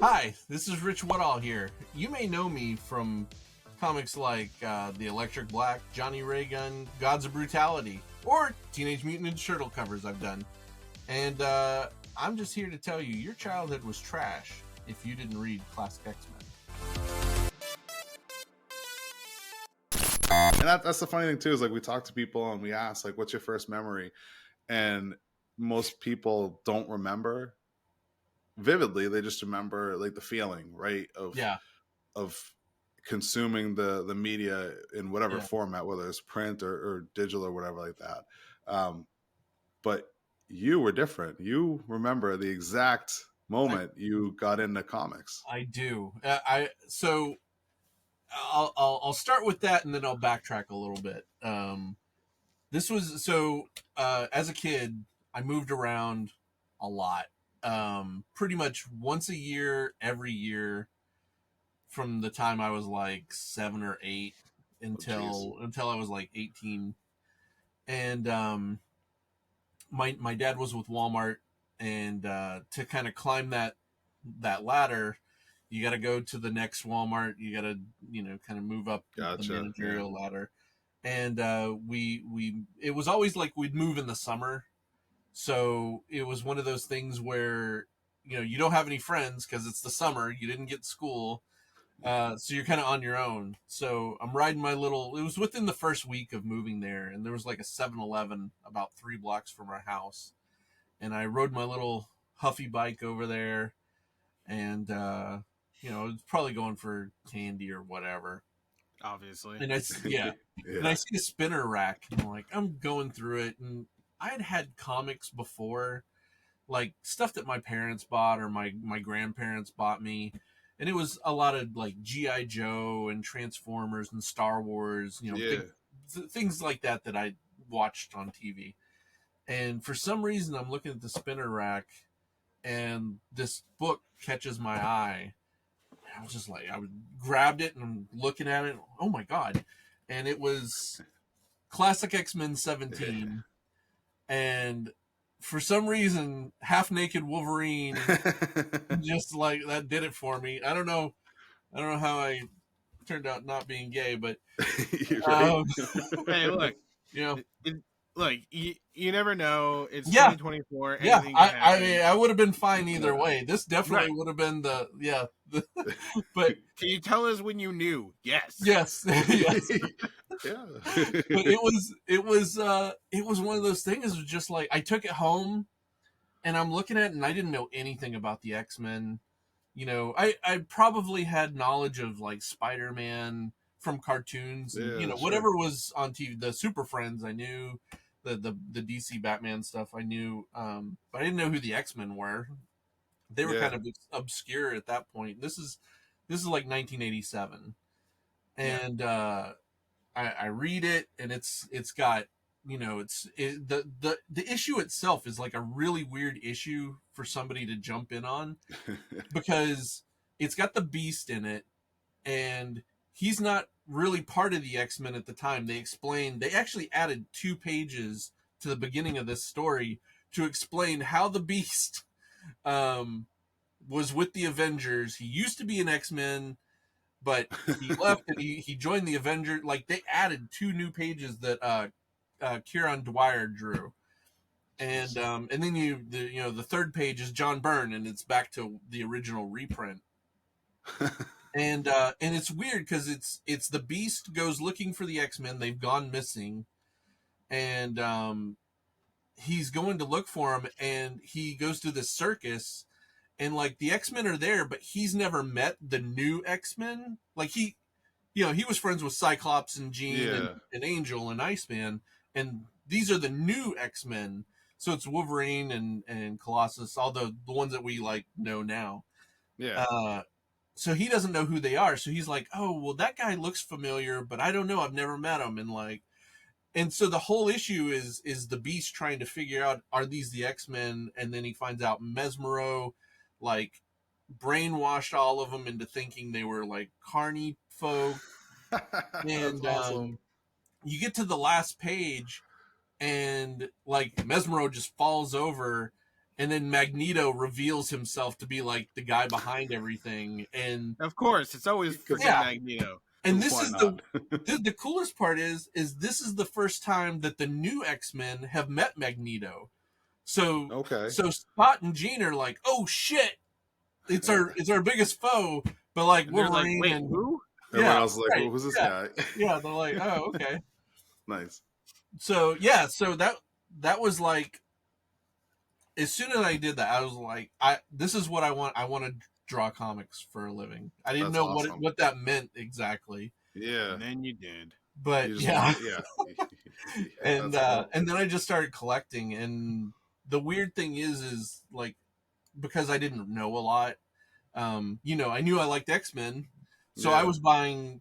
Hi, this is Rich Woodall here. You may know me from comics like The Electric Black, Johnny Ray Gun, Gods of Brutality, or Teenage Mutant Ninja Turtle covers I've done. And I'm just here to tell you, your childhood was trash if you didn't read classic X-Men. And that's the funny thing too, is like we talk to people and we ask like, what's your first memory? And most people don't remember vividly. They just remember like the feeling, right? Of consuming the media in whatever format, whether it's print or digital or whatever like that. But you were different. You remember the exact moment you got into comics. I do. So I'll start with that, and then I'll backtrack a little bit. This was as a kid, I moved around a lot. Pretty much once a year, every year, from the time I was like 7 or 8 until I was like 18. And my dad was with Walmart, and to kind of climb that ladder, you got to go to the next Walmart. You got to kind of move up the managerial ladder. And it was always like we'd move in the summer, so it was one of those things where you don't have any friends because it's the summer. You didn't get school. So you're kind of on your own. So I'm riding my little, it was within the first week of moving there, and there was like a 7-Eleven about 3 blocks from our house. And I rode my little Huffy bike over there, and, it's probably going for candy or whatever. Obviously. And and I see a spinner rack, and I'm going through it, and I had comics before, like stuff that my parents bought or my grandparents bought me. And it was a lot of like G.I. Joe and Transformers and Star Wars, things like that I watched on TV. And for some reason, I'm looking at the spinner rack, and this book catches my eye. I was just like, I grabbed it and I'm looking at it. Oh my God. And it was Classic X-Men 17. And for some reason, half-naked Wolverine, just like that did it for me. I don't know how I turned out not being gay, but hey, look, look, you never know. It's 2024. Yeah, I would have been fine either way. This definitely would have been but can you tell us when you knew? Yes. Yes. Yeah. But it was one of those things. It was just like I took it home, and I'm looking at it, and I didn't know anything about the X-Men. I probably had knowledge of like Spider-Man from cartoons, whatever was on TV. The Super Friends I knew, the DC Batman stuff I knew, but I didn't know who the X-Men were. They were kind of obscure at that point. This is like 1987, and I read it, and it's got the issue itself is like a really weird issue for somebody to jump in on, because it's got the Beast in it, and he's not really part of the X-Men at the time. They actually added 2 pages to the beginning of this story to explain how the Beast was with the Avengers. He used to be an X-Men, but he left and he joined the Avengers. Like, they added 2 new pages that Kieran Dwyer drew, and then the third page is John Byrne, and it's back to the original reprint. And it's weird because it's the Beast goes looking for the X-Men. They've gone missing, and he's going to look for them, and he goes to the circus, and like the X-Men are there, but he's never met the new X-Men. Like he was friends with Cyclops and Jean and Angel and Iceman, and these are the new X-Men. So it's Wolverine and Colossus, all the ones that we like know now. Yeah. So he doesn't know who they are. So he's like, oh, well, that guy looks familiar, but I don't know. I've never met him. And so the whole issue is the Beast trying to figure out, are these the X-Men? And then he finds out Mesmero, like, brainwashed all of them into thinking they were like carny folk. And awesome. You get to the last page, and like Mesmero just falls over, and then Magneto reveals himself to be like the guy behind everything, and Of course, it's always freaking Yeah. Magneto. and this Why is not? the coolest part is this is the first time that the new X-Men have met Magneto. So Okay. so Spot and Jean are like, oh shit, it's our biggest foe, but like And they're like, Wolverine wait, and who? Everyone yeah, else is like, right, well, who's this yeah, guy? yeah, they're like, oh, okay. Nice. So yeah, so that was like, as soon as I did that, I was like, this is what I want. I want to draw comics for a living. I didn't That's know awesome. what that meant exactly, Yeah. And then you did. but You just yeah, want, yeah. and That's cool. and then I just started collecting. And the weird thing is like, because I didn't know a lot, you know, I knew I liked X-Men, so I Yeah. was buying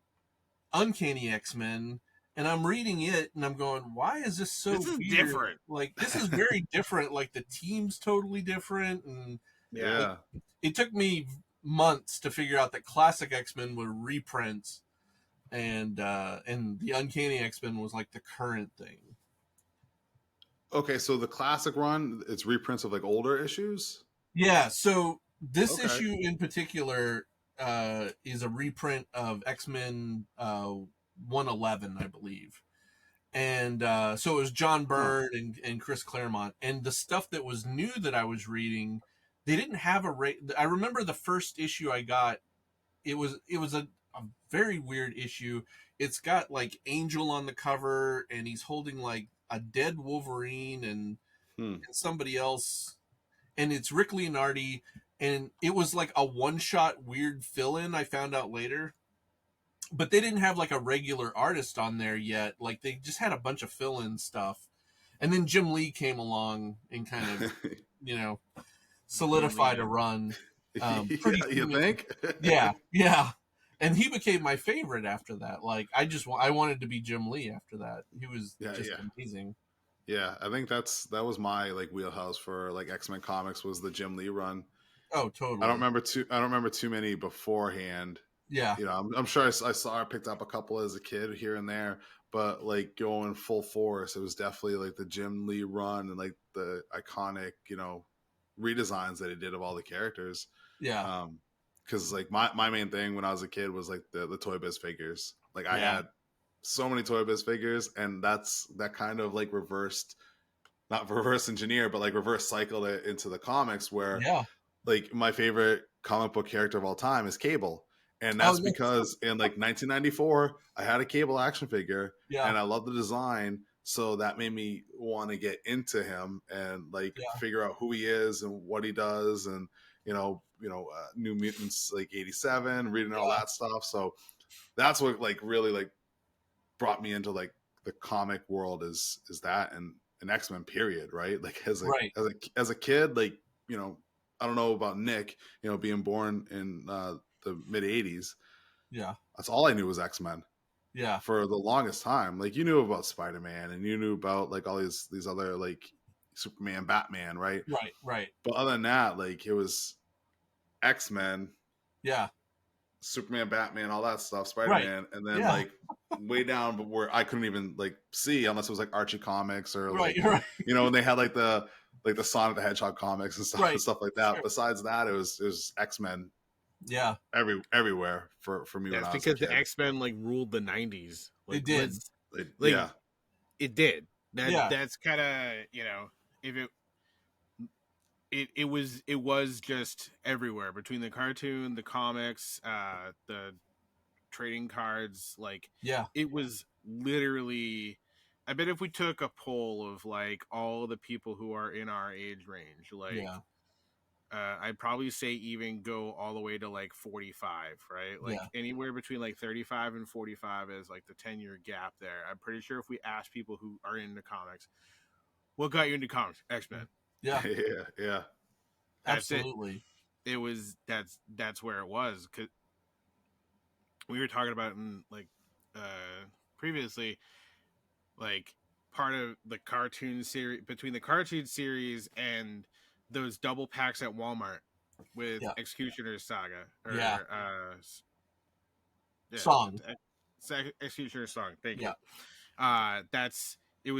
Uncanny X-Men, and I'm reading it and I'm going, why is this so This is weird? different. Like, this is very different. Like, the team's totally different. And Yeah. it took me months to figure out that classic X-Men were reprints, and the Uncanny X-Men was like the current thing. Okay, so the classic run, it's reprints of like older issues. Yeah, so this Okay. issue in particular is a reprint of X-Men 111, I believe. And so it was John Byrne and Chris Claremont. And the stuff that was new that I was reading, they didn't have I remember the first issue I got, it was a very weird issue. It's got like Angel on the cover, and he's holding like a dead Wolverine and somebody else, and it's Rick Leonardi, and it was like a one-shot weird fill-in, I found out later. But they didn't have like a regular artist on there yet. Like, they just had a bunch of fill-in stuff. And then Jim Lee came along and kind of, you know, solidified a run. Pretty You soon. think? Yeah. And he became my favorite after that. Like, I wanted to be Jim Lee after that. He was just amazing. Yeah, I think that was my like wheelhouse for like X-Men comics, was the Jim Lee run. Oh, totally. I don't remember too many beforehand. Yeah. You know, I'm sure I picked up a couple as a kid here and there, but like going full force, it was definitely like the Jim Lee run and like the iconic, you know, redesigns that he did of all the characters. Yeah. Because like my main thing when I was a kid was like the Toy Biz figures. Like I had so many Toy Biz figures, and that kind of like not reverse engineer, but like reverse cycled it into the comics, where like my favorite comic book character of all time is Cable. And that's because in like 1994, I had a Cable action figure, and I love the design. So that made me want to get into him and like figure out who he is and what he does, and New Mutants like 87, reading all that stuff. So that's what like really like brought me into like the comic world is that, and an X-Men period, right? Like as a kid, like, you know, I don't know about Nick, you know, being born in the mid 80s. Yeah. That's all I knew was X-Men. Yeah. For the longest time. Like, you knew about Spider-Man, and you knew about like all these other like Superman, Batman, right? Right. But other than that, like it was X-Men. Yeah. Superman, Batman, all that stuff, Spider-Man, and then like way down, but where I couldn't even like see unless it was like Archie comics or like you know, when they had like the Sonic the Hedgehog comics and stuff like that. Sure. Besides that, it was X-Men. Yeah, everywhere for me. Yeah, when I was because a kid. the X-Men like ruled the 90s. Like, it did. It did. That's kind of, you know, if it was just everywhere, between the cartoon, the comics, the trading cards. Like, it was literally, I bet if we took a poll of like all the people who are in our age range, like I'd probably say even go all the way to like 45, right? Like anywhere between like 35 and 45 is like the 10-year gap there. I'm pretty sure if we ask people who are into comics, what got you into comics? X-Men. Yeah. Absolutely. It was that's where it was. 'Cause we were talking about in like previously, like part of the cartoon series, between the cartoon series and those double packs at Walmart with Executioner's Saga or Song. Executioner's Song. Thank you. It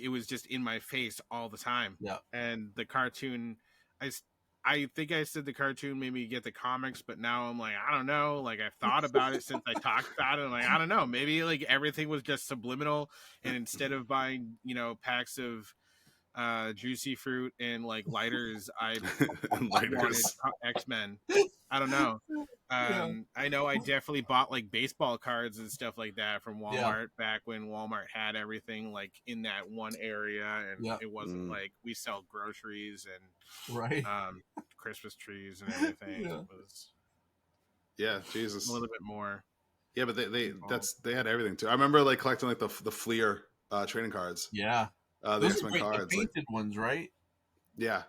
was just in my face all the time. Yeah. And the cartoon I think I said the cartoon made me get the comics, but now I'm like, I don't know. Like, I've thought about it since I talked about it. I'm like, I don't know. Maybe like everything was just subliminal, and instead of buying, packs of juicy fruit and like lighters, I wanted X-Men. I don't know. I know I definitely bought like baseball cards and stuff like that from Walmart back when Walmart had everything like in that one area, and it wasn't like we sell groceries and Christmas trees and everything. It was Jesus, a little bit more. Yeah, but they had everything too. I remember like collecting like the Fleer trading cards. Yeah, the X-Men cards, the painted ones, right? Yeah,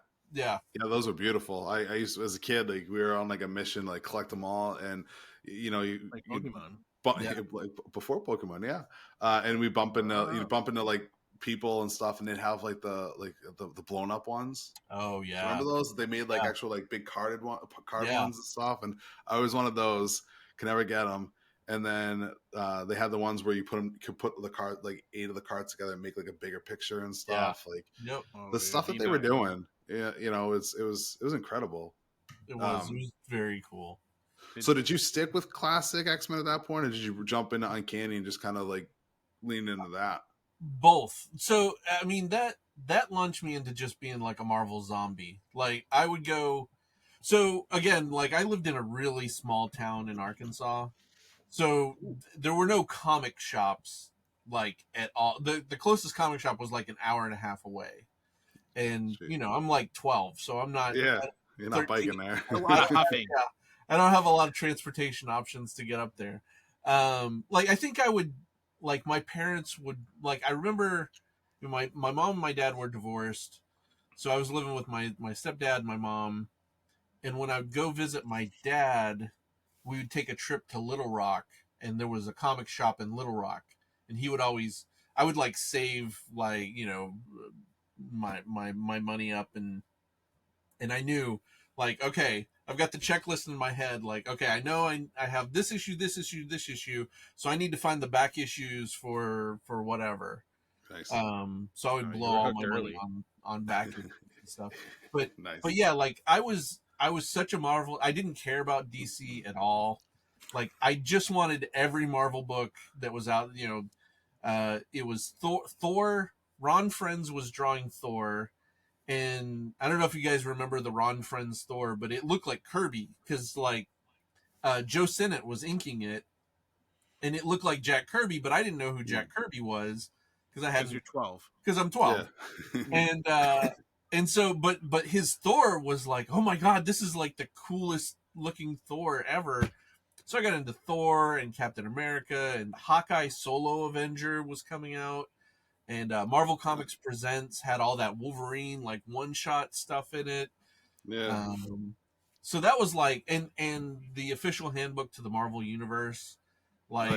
those were beautiful. I used to, as a kid, like we were on like a mission, like collect them all, and you like Pokemon, like before Pokemon, and we bump into you bump into like people and stuff, and they'd have like the blown up ones. Oh yeah, remember those? They made like actual like big card ones and stuff, and I was one of those. Could never get them. And then they had the ones where you could put the card, like 8 of the cards together and make like a bigger picture and stuff. Like the stuff that they were doing. Yeah, it was incredible. It was very cool. So did you stick with classic X-Men at that point, or did you jump into Uncanny and just kind of like lean into that? Both. So I mean that launched me into just being like a Marvel zombie. Like I would go. So again, like I lived in a really small town in Arkansas. So there were no comic shops like at all. The closest comic shop was like an hour and a half away. And I'm like 12, so I'm not you're not biking there. A lot of huffing. I don't have a lot of transportation options to get up there. Like I think I would like my parents would like I remember my mom and my dad were divorced. So I was living with my stepdad and my mom. And when I would go visit my dad, we would take a trip to Little Rock, and there was a comic shop in Little Rock, and he would always, I would like save like, my money up, and I knew like, okay, I've got the checklist in my head. Like, okay, I know I have this issue, so I need to find the back issues for whatever. Nice. So I would blow all my money on back and stuff. But but yeah, like I was such a Marvel. I didn't care about DC at all. Like I just wanted every Marvel book that was out. It was Thor. Ron Frenz was drawing Thor, and I don't know if you guys remember the Ron Frenz Thor, but it looked like Kirby because like Joe Sinnott was inking it, and it looked like Jack Kirby, but I didn't know who Jack Kirby was because I had. You're 12. Because I'm 12, and so, but his Thor was like, oh my god, this is like the coolest looking Thor ever. So I got into Thor and Captain America, and Hawkeye Solo Avenger was coming out, and Marvel Comics Presents had all that Wolverine like one-shot stuff in it. Yeah. So that was like, and the official handbook to the Marvel Universe, like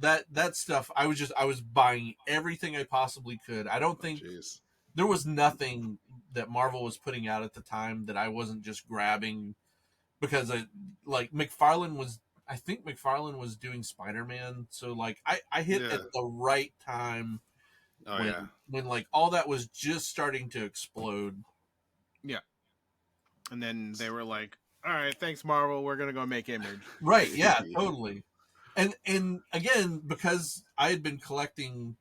that stuff. I was buying everything I possibly could. I don't think there was nothing that Marvel was putting out at the time that I wasn't just grabbing because McFarlane was doing Spider-Man. So like I hit at the right time when like all that was just starting to explode. Yeah. And then they were like, all right, thanks Marvel. We're going to go make Image. Right. Yeah, totally. And again, because I had been collecting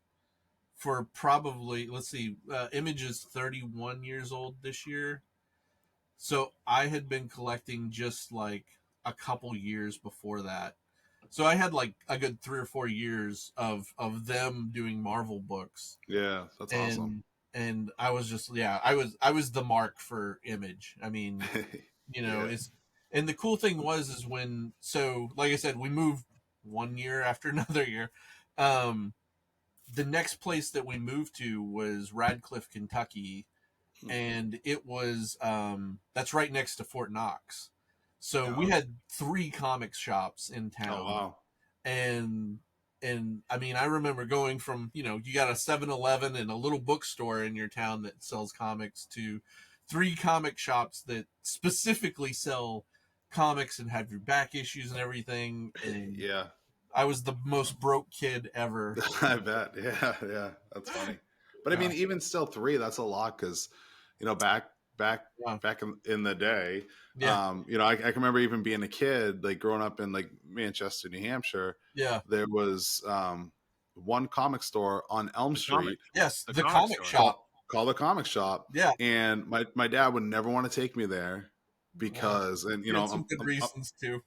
for probably, Image is 31 years old this year. So I had been collecting just like a couple years before that. So I had like a good 3 or 4 years of them doing Marvel books. Yeah, that's awesome. And I was just, I was the mark for Image. I mean, it's, and the cool thing is when, so like I said, we moved 1 year after another year. The next place that we moved to was Radcliffe, Kentucky, and it was that's right next to Fort Knox. So we had 3 comics shops in town. Oh wow. And I mean, I remember going from, you got a 7-Eleven and a little bookstore in your town that sells comics to 3 comic shops that specifically sell comics and have your back issues and everything. And I was the most broke kid ever. I bet. Yeah. That's funny. But I mean, even still 3, that's a lot because, back back in the day. Yeah. You know, I can remember even being a kid, like growing up in like Manchester, New Hampshire. Yeah. There was one comic store on Elm Street. Yes, the comic shop. Called the comic shop. Yeah. And my dad would never want to take me there because, and you know, some good reasons too.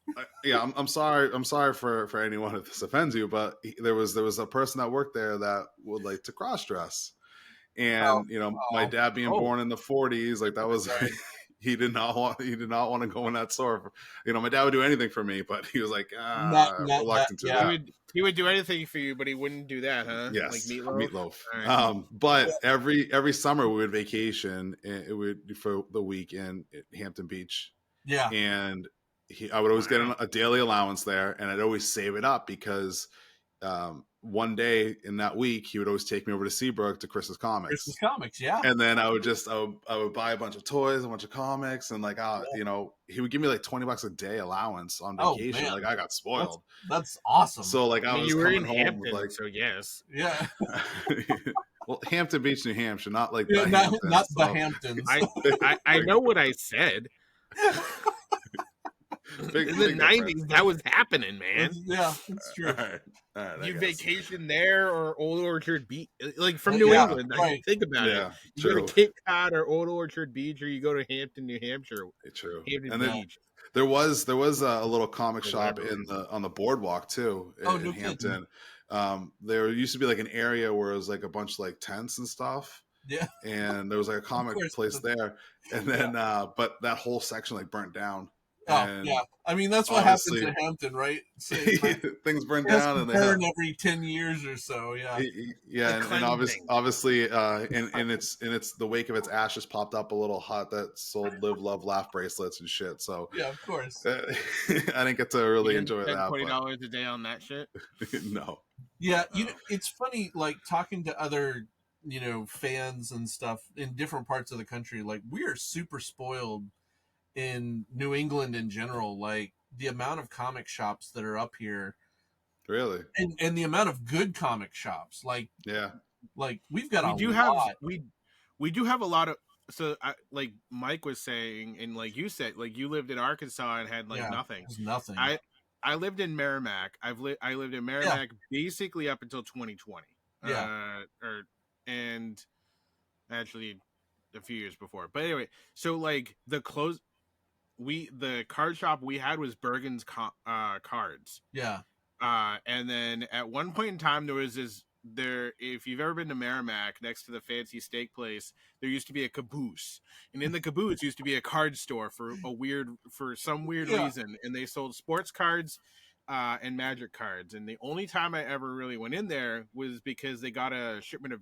I'm sorry for anyone if this offends you, but there was a person that worked there that would like to cross dress. And you know, my dad being born in the 40s, like that was he did not want to go in that store. You know, my dad would do anything for me, but he was like reluctant to that. He would do anything for you, but he wouldn't do that, huh? Yes, like meatloaf. Right. But every summer we would vacation. It would for the week in Hampton Beach. Yeah, and I would always get a daily allowance there, and I'd always save it up because one day in that week he would always take me over to Seabrook to Chris's Comics. Yeah. And then I would buy a bunch of toys, a bunch of comics, and like you know, he would give me like $20 a day allowance on vacation. Like I got spoiled. That's awesome. So like I was you were coming in home Hampton, with like, so yes. Yeah. Well, Hampton Beach, New Hampshire, not like the Hamptons. Not the Hamptons. I know what I said. In the 90s, that was happening, man. Yeah, it's true. All right, you vacation there or Old Orchard Beach, like from New England. Right. Think about it. You go to Cape Cod or Old Orchard Beach, or you go to Hampton, New Hampshire. True. Hampton Beach. There was a little comic shop on the boardwalk too in Hampton. There used to be like an area where it was like a bunch of like tents and stuff. Yeah. And there was like a comic place there, and then but that whole section like burnt down. Oh, yeah. I mean, that's what happens in Hampton, right? Things burn down, and they burn every 10 years or so. Yeah, yeah, and obviously, in its the wake of its ashes, popped up a little hut that sold live, love, laugh bracelets and shit. So yeah, of course, I didn't get to really enjoy that. $20 a day on that shit. No. Yeah, you know, it's funny, like talking to other, you know, fans and stuff in different parts of the country. Like we are super spoiled in New England in general, like the amount of comic shops that are up here, really, and the amount of good comic shops, like like we've got we do have a lot of. So like Mike was saying, and like you said, like you lived in Arkansas and had like nothing. Nothing. I lived in Merrimack. I lived in Merrimack basically up until 2020. And actually a few years before. But anyway, so like the card shop we had was Bergen's Cards. Yeah. And then at one point in time if you've ever been to Merrimack, next to the fancy steak place, there used to be a caboose. And in the caboose used to be a card store for some weird reason. And they sold sports cards and Magic cards. And the only time I ever really went in there was because they got a shipment of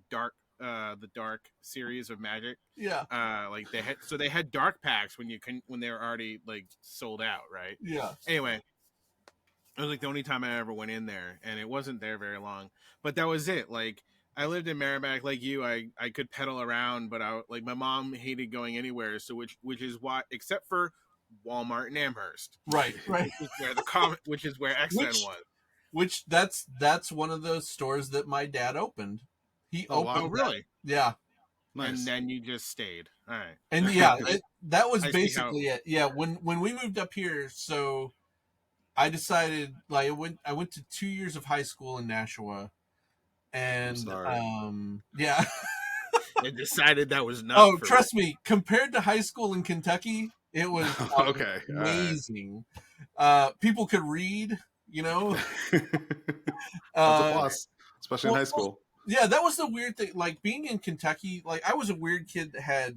the Dark series of Magic. Yeah. Like they had Dark packs when they were already like sold out, right? Yeah. Anyway, it was like the only time I ever went in there, and it wasn't there very long. But that was it. Like I lived in Merrimack, like you. I could pedal around, but my mom hated going anywhere. So which is why, except for Walmart and Amherst, right, which is where X-Men was. Which that's one of those stores that my dad opened. He opened. Wow, really? Yeah. Nice. And then you just stayed. All right. And that was basically it. Yeah. When we moved up here, so I decided, like, I went to 2 years of high school in Nashua, and yeah. I decided that was not. Oh, trust me. Compared to high school in Kentucky, it was amazing. Right. People could read, you know. That's a plus, especially in high school. Yeah, that was the weird thing. Like being in Kentucky, like I was a weird kid that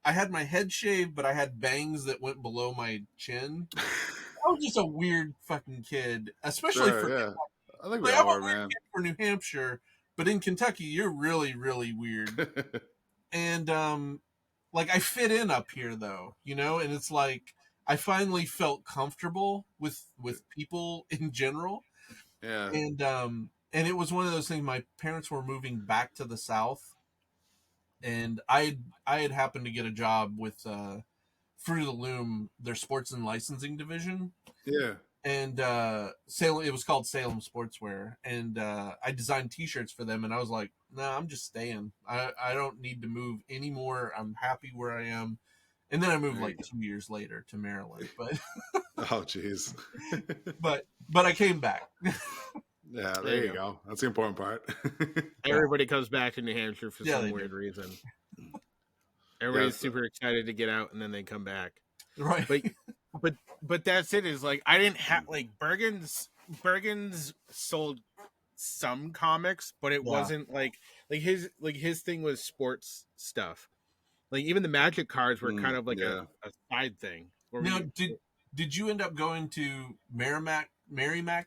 I had my head shaved, but I had bangs that went below my chin. I was just a weird fucking kid, especially for Kentucky. I think I'm a weird kid for New Hampshire, but in Kentucky, you're really, really weird. And like I fit in up here, though, you know. And it's like I finally felt comfortable with people in general. Yeah. And it was one of those things. My parents were moving back to the South, and I had happened to get a job with Fruit of the Loom, their sports and licensing division. Yeah. And Salem, it was called Salem Sportswear, and I designed T-shirts for them. And I was like, "No, I'm just staying. I don't need to move anymore. I'm happy where I am." And then I moved like 2 years later to Maryland, but oh jeez. but I came back. Yeah, there you go. That's the important part. Everybody comes back to New Hampshire for some weird reason. Everybody's super excited to get out, and then they come back. Right. But that's it. Is like I didn't have like Bergen's sold some comics, but it wasn't like his thing was sports stuff. Like even the Magic cards were kind of like a side thing. Now, did you end up going to Merrimack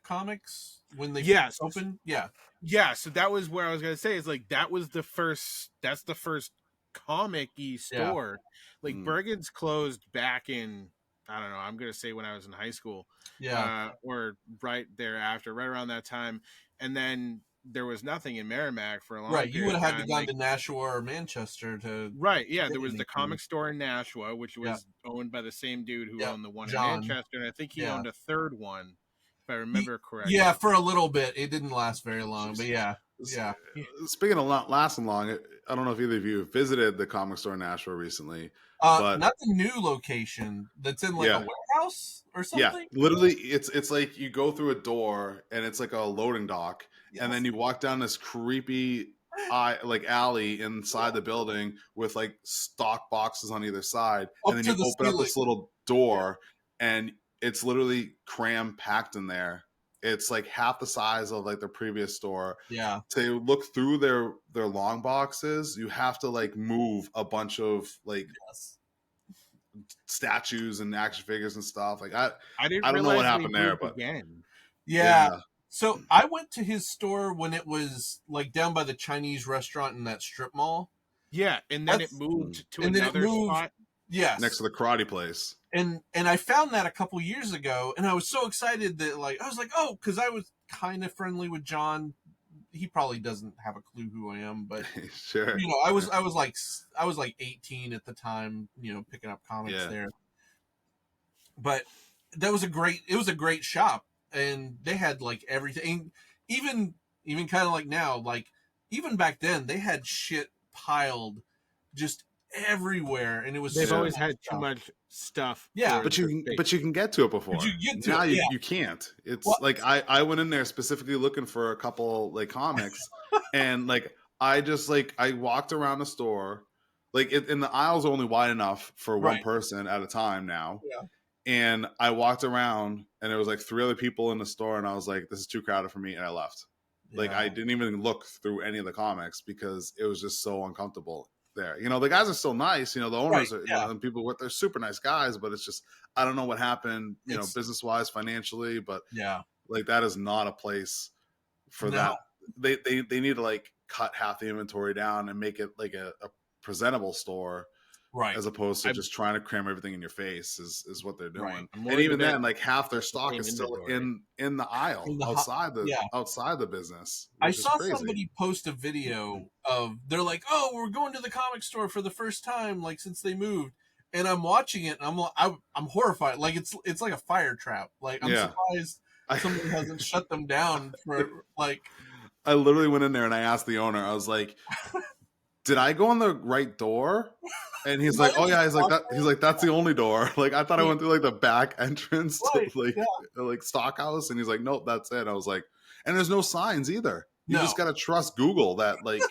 Comics when they opened? Yeah. So that was where I was gonna say is like that's the first comic-y store. Like Bergen's closed back in, I don't know, I'm gonna say when I was in high school. Or right thereafter, right around that time. And then there was nothing in Merrimack for a long period. You would have had to gone to Nashua or Manchester to there was the comic store in Nashua, which was owned by the same dude who owned the one John. in Manchester, and I think he owned a third one, if I remember correctly. Yeah, for a little bit. It didn't last very long, but yeah. Speaking of lasting long, I don't know if either of you visited the comic store in Nashua recently. But not the new location that's in like a warehouse or something. Yeah, literally, it's like you go through a door and it's like a loading dock, and then you walk down this creepy alley inside the building with like stock boxes on either side, and then you open up this little door, and it's literally cram packed in there. It's like half the size of like the previous store. Yeah. To look through their long boxes, you have to like move a bunch of like statues and action figures and stuff. Like I don't know what happened there, but yeah. So I went to his store when it was like down by the Chinese restaurant in that strip mall. Yeah, and then it moved to another spot. Yes, next to the karate place. And I found that a couple years ago, and I was so excited that like I was like, oh, because I was kind of friendly with John. He probably doesn't have a clue who I am, but sure. You know, I was like 18 at the time, you know, picking up comics there. But it was a great shop, and they had like everything, even kind of like now, like even back then they had shit piled just everywhere, and it was they've always had too much stuff. But you can get to it before. But you get to now it, you can't. It's like I went in there specifically looking for a couple like comics, and like I walked around the store, like in the aisles are only wide enough for one person at a time now. Yeah. And I walked around, and there was like 3 other people in the store, and I was like, this is too crowded for me, and I left. Yeah. Like I didn't even look through any of the comics because it was just so uncomfortable there. You know, the guys are still nice, you know, the owners are, you know, and people they're super nice guys, but it's just I don't know what happened, you know, business wise, financially, but like that is not a place for that. They need to like cut half the inventory down and make it like a presentable store. Right. As opposed to just trying to cram everything in your face is what they're doing. Right. And even then, like half their stock is still in the aisle outside the business. I saw somebody post a video of they're like, oh, we're going to the comic store for the first time, like since they moved. And I'm watching it and I'm horrified. Like it's like a fire trap. Like I'm surprised somebody hasn't shut them down for like I literally went in there and I asked the owner, I was like, did I go in the right door? And he's like, oh yeah, he's like, that's the only door. Like I thought I went through like the back entrance to like Stockhouse, and he's like, nope, that's it. I was like, and there's no signs either. You just gotta trust Google that like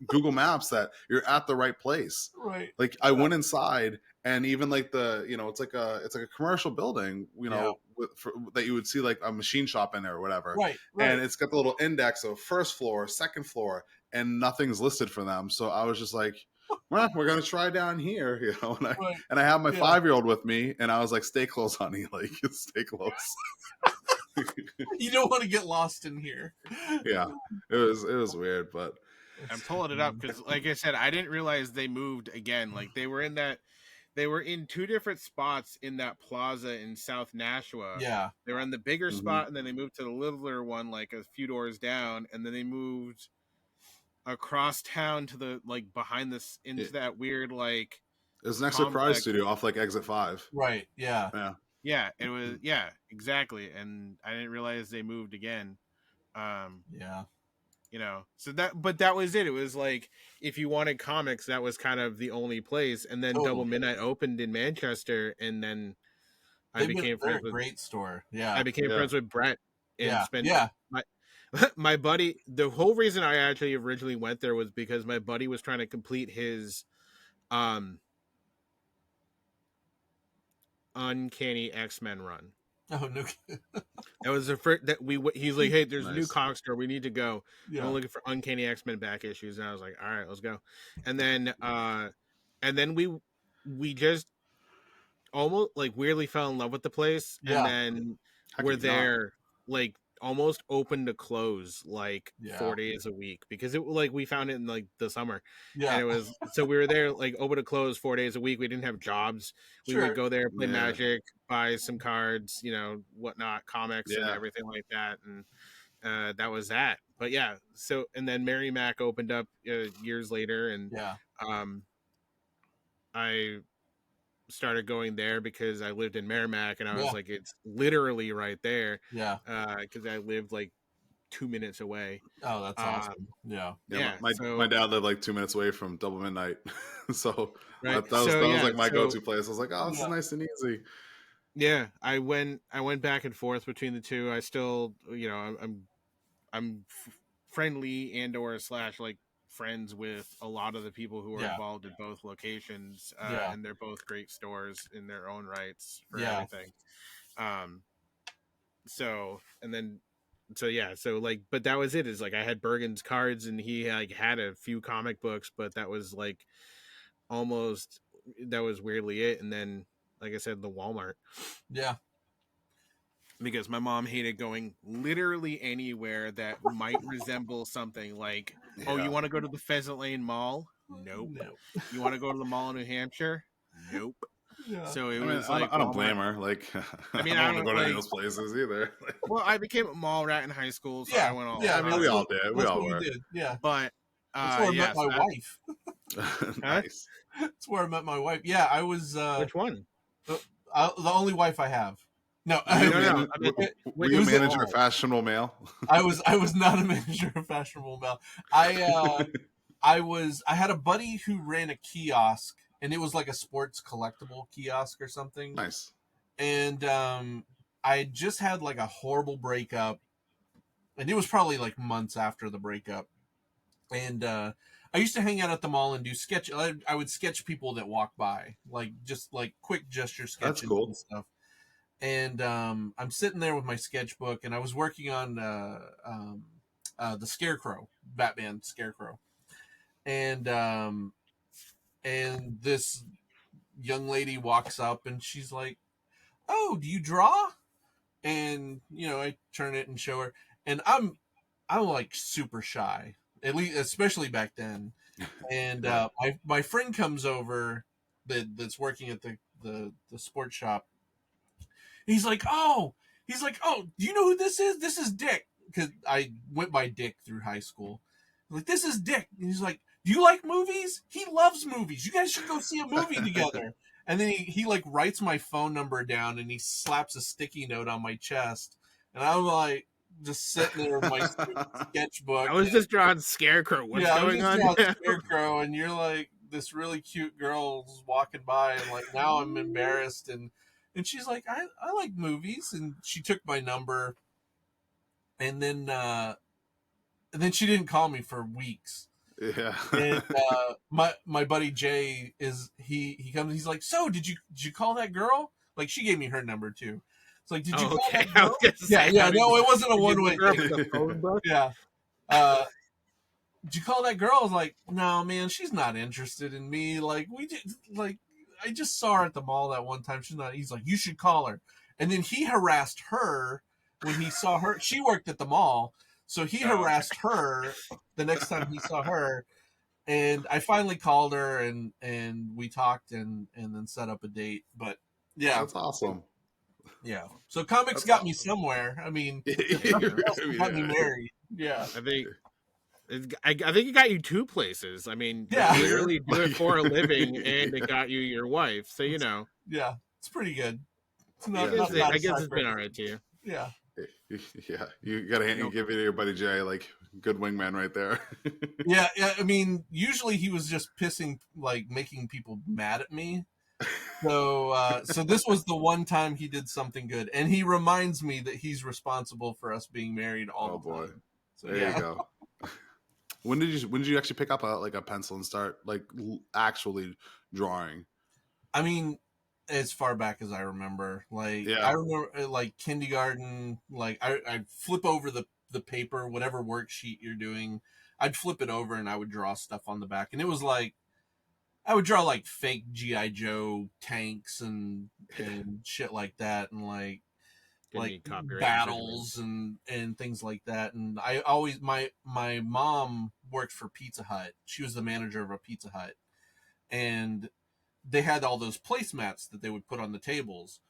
Google Maps that you're at the right place. Right. Like I went inside, and even like the it's like a commercial building, you know, that you would see like a machine shop in there or whatever. Right. And it's got the little index of first floor, second floor, and nothing's listed for them. So I was just like, well, we're gonna try down here, you know. And I have my 5-year-old with me, and I was like, "Stay close, honey. Like, stay close. You don't want to get lost in here." Yeah, it was weird, but I'm pulling it up because, like I said, I didn't realize they moved again. Like they were in 2 different spots in that plaza in South Nashua. Yeah, they were in the bigger spot, and then they moved to the littler one, like a few doors down, and then they moved across town to the like behind this into that weird like it was next to Pride Studio off like exit 5. Right. Yeah. It was exactly, and I didn't realize they moved again. Yeah. you know. So that was it. It was like, if you wanted comics, that was kind of the only place. And then Double Midnight opened in Manchester, and then they're a great store. Yeah, I became friends with Brett and spent my my buddy. The whole reason I actually originally went there was because my buddy was trying to complete his Uncanny X-Men run. Oh no! That was the first that he's like, hey, there's a new comic store, we need to go. I'm looking for Uncanny X-Men back issues, and I was like, all right, let's go. And then we just almost like weirdly fell in love with the place, and then we're there like almost open to close, like 4 days a week, because it like we found it in like the summer, and it was so we were there like open to close 4 days a week. We didn't have jobs. We would go there, play Magic, buy some cards, you know, whatnot, comics and everything like that, and that was that. But so and then Mary Mac opened up years later, and I started going there because I lived in Merrimack, and I was like, it's literally right there. Because I lived like 2 minutes away. Oh, that's awesome. My dad lived like 2 minutes away from Double Midnight, so that was like my go-to place. I was like, oh, this is nice and easy. Yeah, I went back and forth between the two. I still, you know, I'm friendly and or / like friends with a lot of the people who are involved in both locations, and they're both great stores in their own rights for everything. So like, but that was it. Is like I had Bergen's cards, and he like had a few comic books, but that was like that was weirdly it. And then, like I said, the Walmart. Yeah. Because my mom hated going literally anywhere that might resemble something like, oh, you want to go to the Pheasant Lane Mall? Nope. You want to go to the mall in New Hampshire? Nope. So it was like, I don't blame her. Like, I mean, I don't want to go to any of those places either. Well, I became a mall rat in high school, so I went all. Yeah, I mean, we all did. We all were. Yeah, but that's where I met my wife. Nice. That's where I met my wife. Yeah, I was. Which one? The only wife I have. No. Were you a manager of Fashionable Mail? I was not a manager of Fashionable Mail. I had a buddy who ran a kiosk, and it was like a sports collectible kiosk or something. Nice. And I just had like a horrible breakup, and it was probably like months after the breakup. And I used to hang out at the mall and do sketch. I would sketch people that walk by, like just like quick gesture sketches. That's cool. And stuff. And I'm sitting there with my sketchbook, and I was working on the Scarecrow, Batman Scarecrow, and this young lady walks up, and she's like, "Oh, do you draw?" And you know, I turn it and show her, and I'm like super shy, at least especially back then. And my friend comes over that's working at the sports shop. He's like, oh, do you know who this is? This is Dick. Because I went by Dick through high school. I'm like, this is Dick. And he's like, do you like movies? He loves movies. You guys should go see a movie together. And then he like writes my phone number down, and he slaps a sticky note on my chest. And I'm like, just sitting there with my sketchbook. I was just drawing Scarecrow. What's going on? Scarecrow, and you're like this really cute girl's walking by, and like now I'm embarrassed. And she's like, I like movies, and she took my number, and then she didn't call me for weeks. Yeah. And my buddy Jay he comes, he's like, so did you call that girl? Like, she gave me her number too. It's like, did you call that girl? No, it wasn't a one-way thing. Yeah. Did you call that girl? I was like, no, man, she's not interested in me. Like, we did, like, I just saw her at the mall that one time. She's not. He's like, you should call her. And then he harassed her when he saw her. She worked at the mall, so he harassed her the next time he saw her. And I finally called her, and we talked, and then set up a date. But yeah, that's awesome. Yeah, so comics got me somewhere. I mean, got me married. Yeah, I think it got you two places. I mean, you literally do it for a living, and it got you your wife. So, you know. Yeah, it's pretty good. It's I guess it's been all right to you. Yeah. Yeah, you gotta give it to your buddy Jay, like good wingman right there. Yeah, I mean, usually he was just making people mad at me. So this was the one time he did something good, and he reminds me that he's responsible for us being married all the time. So, there you go. When did you actually pick up a pencil and start actually drawing? I mean, as far back as I remember, I remember kindergarten. I'd flip over the paper, whatever worksheet you're doing, I'd flip it over and I would draw stuff on the back, and it was I would draw fake GI Joe tanks and shit like that, and battles and things like that. And I always my mom worked for Pizza Hut. She was the manager of a Pizza Hut, and they had all those placemats that they would put on the tables.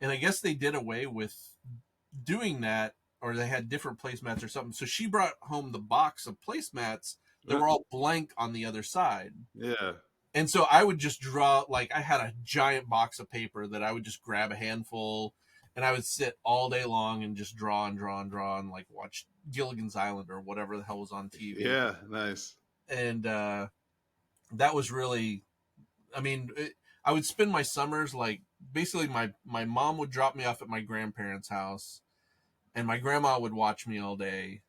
And I guess they did away with doing that, or they had different placemats or something. So she brought home the box of placemats that were all blank on the other side. Yeah. And so I would just draw, I had a giant box of paper that I would just grab a handful, and I would sit all day long and just draw and watch Gilligan's Island or whatever the hell was on TV. Yeah, nice. And that was really, I mean, I would spend my summers, basically my mom would drop me off at my grandparents' house, and my grandma would watch me all day,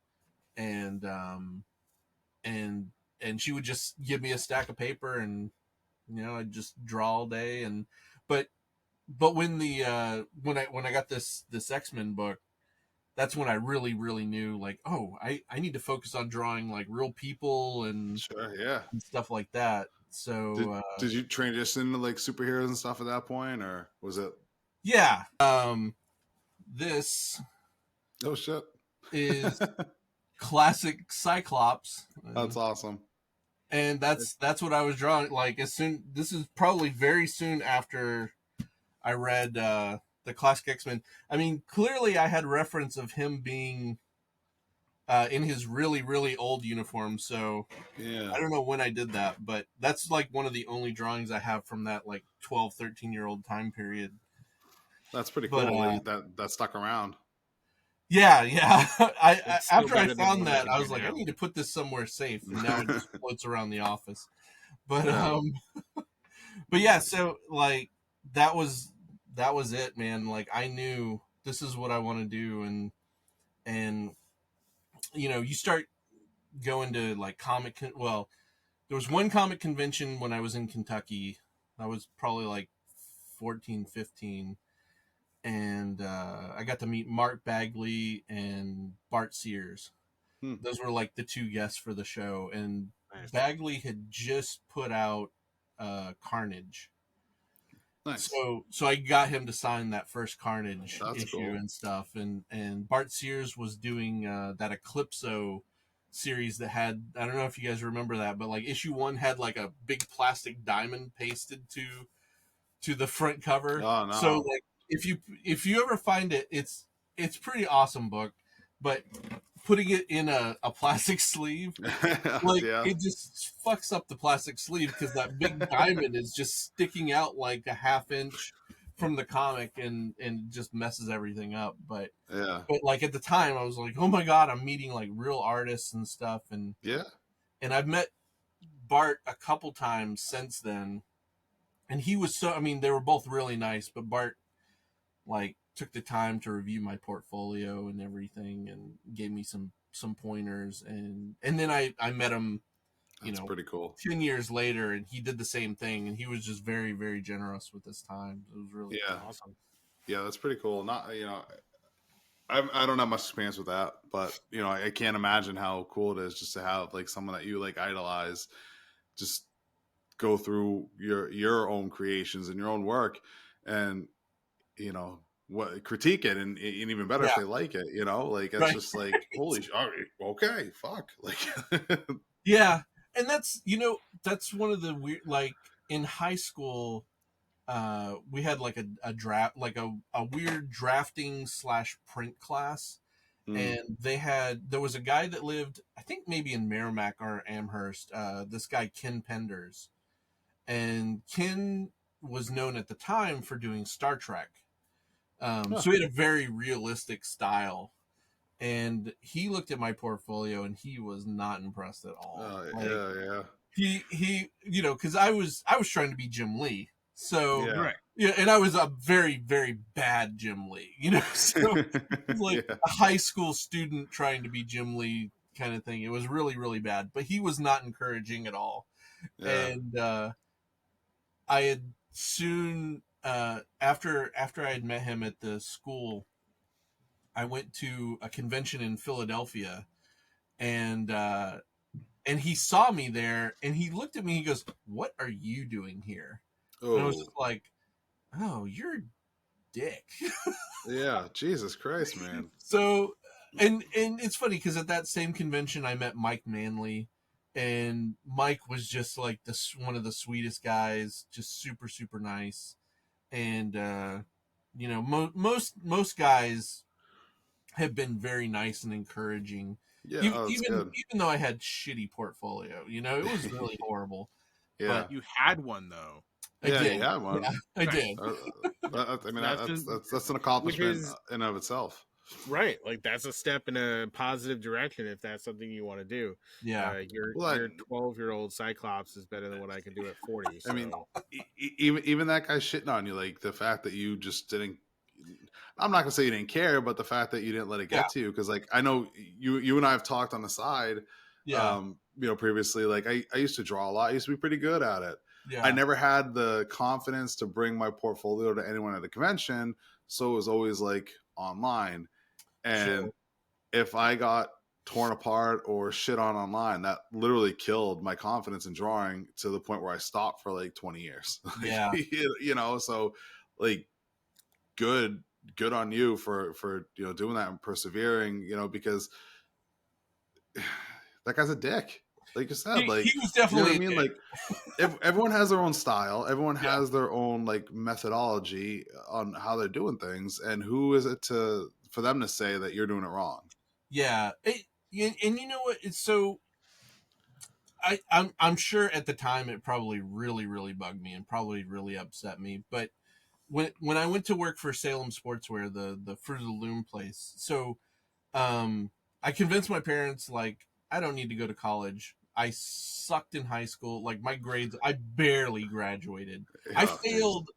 and she would just give me a stack of paper, and I'd just draw all day. But when when I got this X-Men book, that's when I really knew I need to focus on drawing real people and stuff like that. So did you transition to superheroes and stuff at that point, or was it? Yeah. This oh shit is classic Cyclops. That's awesome. And that's what I was drawing. This is probably very soon after I read the classic X-Men. I mean, clearly I had reference of him being in his really old uniform. So yeah, I don't know when I did that, but that's one of the only drawings I have from that 12, 13-year-old time period. That's pretty cool. That stuck around. Yeah. After I found that, I was I need to put this somewhere safe, and now it just floats around the office. But but yeah, so that was it, man. I knew this is what I want to do, and you start going to well, there was one comic convention when I was in Kentucky. I was probably 14, 15. And I got to meet Mark Bagley and Bart Sears. Those were the two guests for the show. And nice. Bagley had just put out Carnage. Nice. So I got him to sign that first Carnage That's issue cool. and stuff. And Bart Sears was doing that Eclipso series that had, I don't know if you guys remember that, but issue 1 had a big plastic diamond pasted to the front cover. Oh no. So if you ever find it, it's pretty awesome book, but putting it in a plastic sleeve, it just fucks up the plastic sleeve because that big diamond is just sticking out a half inch from the comic and just messes everything up. But at the time I was oh my god, I'm meeting real artists and stuff, and and I've met Bart a couple times since then, and he was they were both really nice, but Bart took the time to review my portfolio and everything and gave me some pointers, and then I met him That's pretty cool. 10 years later, and he did the same thing, and he was just very generous with his time. It was really awesome. Yeah, that's pretty cool. Not I don't have much experience with that, but I can't imagine how cool it is just to have someone that you idolize just go through your own creations and your own work, and what critique it, and even better if they like it, it's just holy okay, fuck, yeah. And that's that's one of the weird, in high school we had a draft, a weird drafting / print class, and there was a guy that lived, I think maybe in Merrimack or Amherst, this guy Ken Penders, and Ken was known at the time for doing Star Trek. So he had a very realistic style, and he looked at my portfolio and he was not impressed at all. Yeah. He, you know, because I was trying to be Jim Lee, so Yeah. Yeah, and I was a very, very bad Jim Lee, you know, so like a high school student trying to be Jim Lee kind of thing. It was really, really bad, but he was not encouraging at all. Yeah. And I had soon after I had met him at the school, I went to a convention in Philadelphia, and he saw me there, and he looked at me. He goes, "What are you doing here?" And I was just like, "Oh, you're a dick." Yeah, Jesus Christ, man. So, and it's funny because at that same convention, I met Mike Manley, and Mike was just like one of the sweetest guys, just super, super nice. And you know, most guys have been very nice and encouraging. Yeah, Even though I had shitty portfolio, you know, it was really horrible. Yeah, but you had one though. I did. You had one. Yeah, I did. I mean, that's an accomplishment in and of itself. Right, like that's a step in a positive direction if that's something you want to do. Yeah, your 12-year-old Cyclops is better than what I can do at 40. So. I mean, even that guy shitting on you, like the fact that you just didn't. I'm not gonna say you didn't care, but the fact that you didn't let it get to you, because like I know you and I have talked on the side, you know, previously. Like I used to draw a lot. I used to be pretty good at it. Yeah. I never had the confidence to bring my portfolio to anyone at a convention, so it was always like online. And if I got torn apart or shit on online, that literally killed my confidence in drawing to the point where I stopped for like 20 years. Yeah. You know, so like good on you for you know doing that and persevering, you know, because that guy's a dick. Like you said, like he was definitely, you know what I mean? Like everyone has their own style, everyone has their own like methodology on how they're doing things, and who is it for them to say that you're doing it wrong? Yeah. And you know what? It's so I'm sure at the time it probably really, really bugged me and probably really upset me. But when I went to work for Salem Sportswear, the Fruit of the Loom place, so I convinced my parents, like, I don't need to go to college. I sucked in high school. Like my grades, I barely graduated. I failed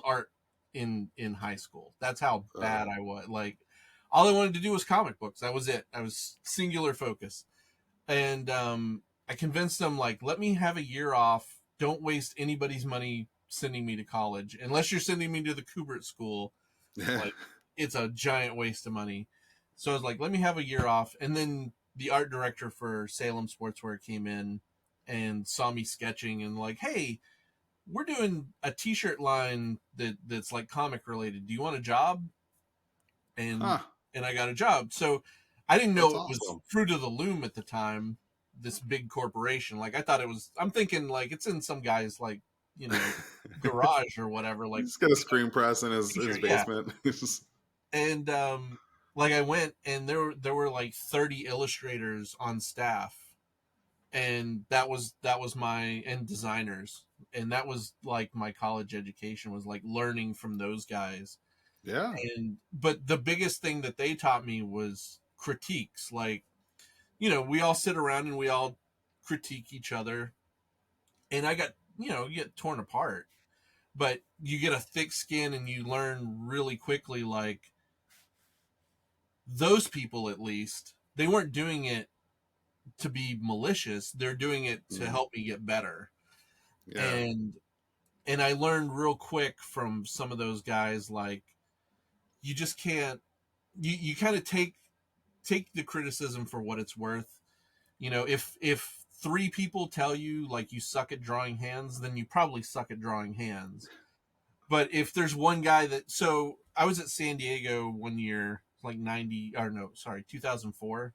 art in high school. That's how bad I was. Like all I wanted to do was comic books. That was it. I was singular focus. And I convinced them, like, let me have a year off. Don't waste anybody's money sending me to college. Unless you're sending me to the Kubert school, like it's a giant waste of money. So I was like, let me have a year off. And then the art director for Salem Sportswear came in and saw me sketching and like, hey, we're doing a t-shirt line that's like comic related. Do you want a job? And I got a job. So I didn't know it was Fruit of the Loom at the time, this big corporation. Like I thought it was, I'm thinking like it's in some guy's like, you know, garage or whatever. Like he's got a screen press in his basement. And like I went and there were like 30 illustrators on staff, and that was my, and designers, and that was like my college education, was like learning from those guys. Yeah. But the biggest thing that they taught me was critiques. Like, you know, we all sit around and we all critique each other, and I got, you know, you get torn apart, but you get a thick skin and you learn really quickly, like, those people, at least, they weren't doing it to be malicious. They're doing it to help me get better. Yeah. And I learned real quick from some of those guys, like, you just can't, you kind of take the criticism for what it's worth. You know, if 3 people tell you like you suck at drawing hands, then you probably suck at drawing hands. But if there's one guy so I was at San Diego one year, like 2004.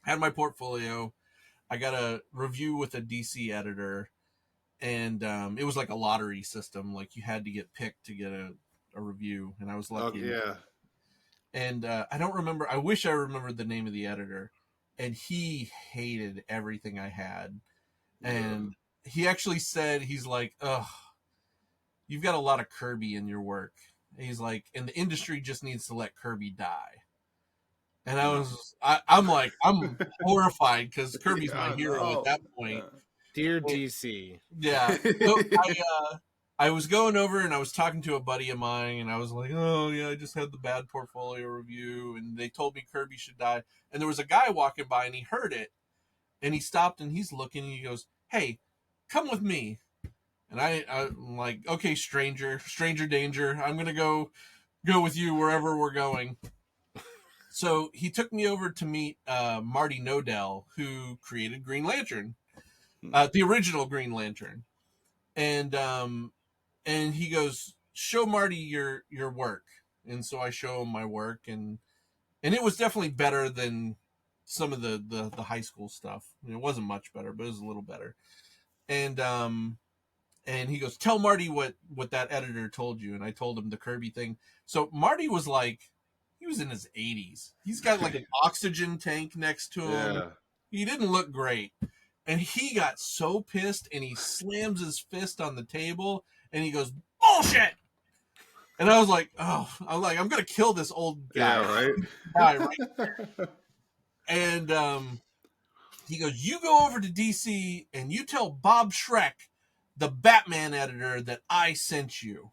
I had my portfolio. I got a review with a DC editor, and it was like a lottery system. Like you had to get picked to get a review, and I was lucky. Yeah. And I don't remember. I wish I remembered the name of the editor. And he hated everything I had. And he actually said, he's like, ugh, you've got a lot of Kirby in your work. he's like, and the industry just needs to let Kirby die. And I'm like, I'm horrified because Kirby's my hero at that point. Dear DC. Yeah. So I was going over and I was talking to a buddy of mine, and I was like, oh yeah, I just had the bad portfolio review, and they told me Kirby should die. And there was a guy walking by, and he heard it, and he stopped, and he's looking, and he goes, hey, come with me. And I'm like, okay, stranger danger, I'm gonna go with you wherever we're going. So he took me over to meet Marty Nodell, who created Green Lantern, the original Green Lantern, and he goes, show Marty your work. And so I show him my work, and it was definitely better than some of the high school stuff. It wasn't much better, but it was a little better. And he goes, tell Marty what that editor told you. And I told him the Kirby thing. So Marty was like, he was in his 80s. He's got like an oxygen tank next to him. Yeah. He didn't look great. And he got so pissed, and he slams his fist on the table, and he goes, bullshit! And I was like, oh, I'm going to kill this old guy. Yeah, right? And he goes, you go over to DC, and you tell Bob Schreck, the Batman editor, that I sent you.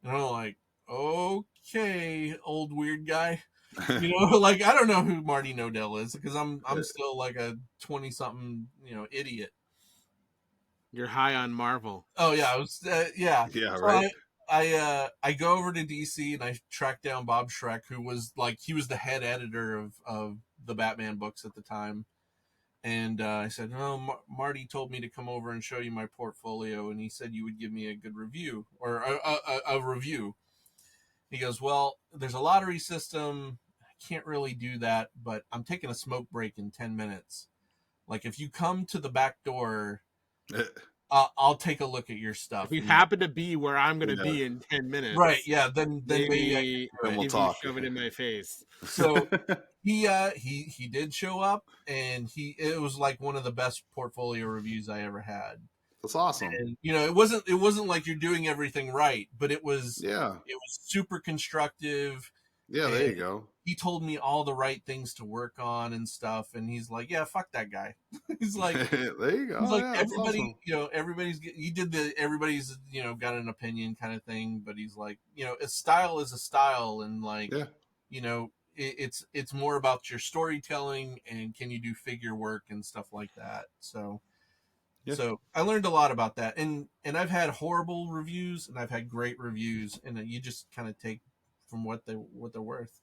And I'm like, okay, old weird guy. Like, I don't know who Marty Nodell is, because I'm still like a 20-something, idiot. You're high on Marvel. Oh yeah, I was yeah. Yeah, so right. I go over to DC, and I track down Bob Schreck, who was the head editor of the Batman books at the time. And I said, no, Marty told me to come over and show you my portfolio, and he said you would give me a good review, or a review. He goes, well, there's a lottery system. I can't really do that, but I'm taking a smoke break in 10 minutes. Like, if you come to the back door, I'll take a look at your stuff. If you happen to be where I'm going to be in 10 minutes. Right, yeah, then maybe we'll talk. Shove it in my face. So he did show up, and it was like one of the best portfolio reviews I ever had. That's awesome. And it wasn't like you're doing everything right, but it was super constructive. Yeah, there you go. He told me all the right things to work on and stuff, and he's like, yeah, fuck that guy. He's like, there you go. He's like, everybody, awesome. Everybody's got an opinion kind of thing, but he's like, a style is a style, and like, it's more about your storytelling, and can you do figure work and stuff like that. So I learned a lot about that, and I've had horrible reviews, and I've had great reviews, and you just kind of take from what they're worth.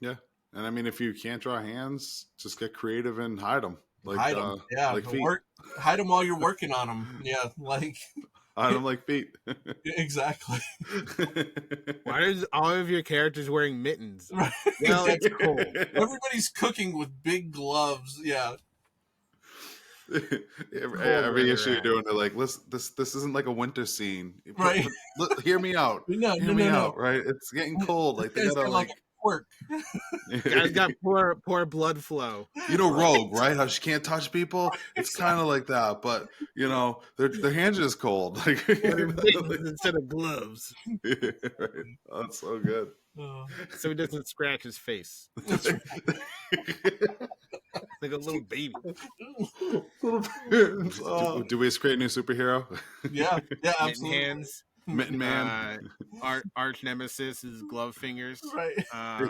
Yeah, and I mean, if you can't draw hands, just get creative and hide them. Like, hide them, like feet. Hide them while you're working on them. Yeah, like hide them like feet. Exactly. Why is all of your characters wearing mittens? Right. Well, it's cold. Everybody's cooking with big gloves. Yeah. Every issue you're doing, they're like, listen, this isn't like a winter scene, right? Hear me out. Hear me out. Right? It's getting cold. Like they gotta like work. Guys got poor blood flow. Rogue, right? How she can't touch people. It's kind of like that, but their hands are just cold. Like instead of gloves. Right. That's so good. So he doesn't scratch his face. Like a little baby. Do we create a new superhero? Yeah, absolutely. Mitten hands. Mitten Man. Arch nemesis is glove fingers. Right.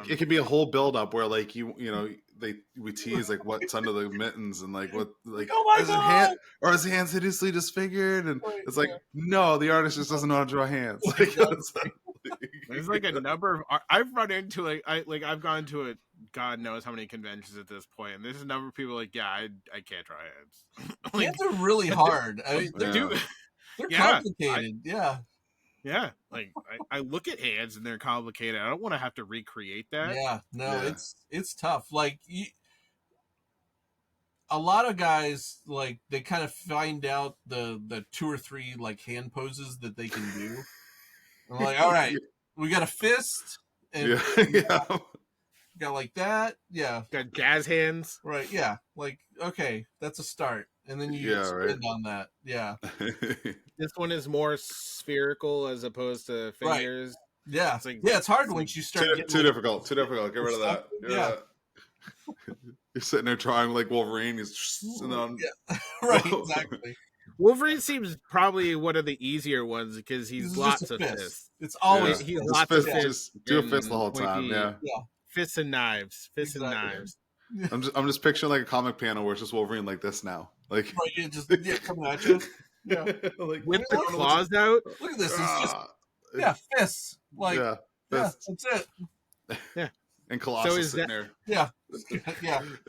It could be a whole build up where like we tease like what's under the mittens and like what like is his hands hideously disfigured, and it's like no, the artist just doesn't know how to draw hands. Like, there's like a number of I've run into I've gone to it. God knows how many conventions at this point, and there's a number of people like, yeah, I can't draw hands. Hands are really hard. I mean, they're complicated. Yeah. Like I look at hands and they're complicated. I don't want to have to recreate that. Yeah, no, it's tough. Like a lot of guys, like they kind of find out the 2 or 3 like hand poses that they can do. I'm like, all right, we got a fist and got like that. Yeah. Got jazz hands. Right. Yeah. Like, okay, that's a start. And then you expand on that. Yeah. This one is more spherical as opposed to fingers. Yeah, it's like, it's hard once you start getting too difficult. Get rid of that. You're sitting there trying like Wolverine. Right, exactly. Wolverine seems probably one of the easier ones because he's lots of fists. It's always he's lots of fists. Just do a fist the whole time. Yeah. Fists and knives. And knives. I'm just picturing like a comic panel where it's just Wolverine like this now, like right, just coming at you. Yeah, like with the claws out. Look at this. It's just fists. Like fists. That's it. Yeah. And Colossus sitting there. Yeah.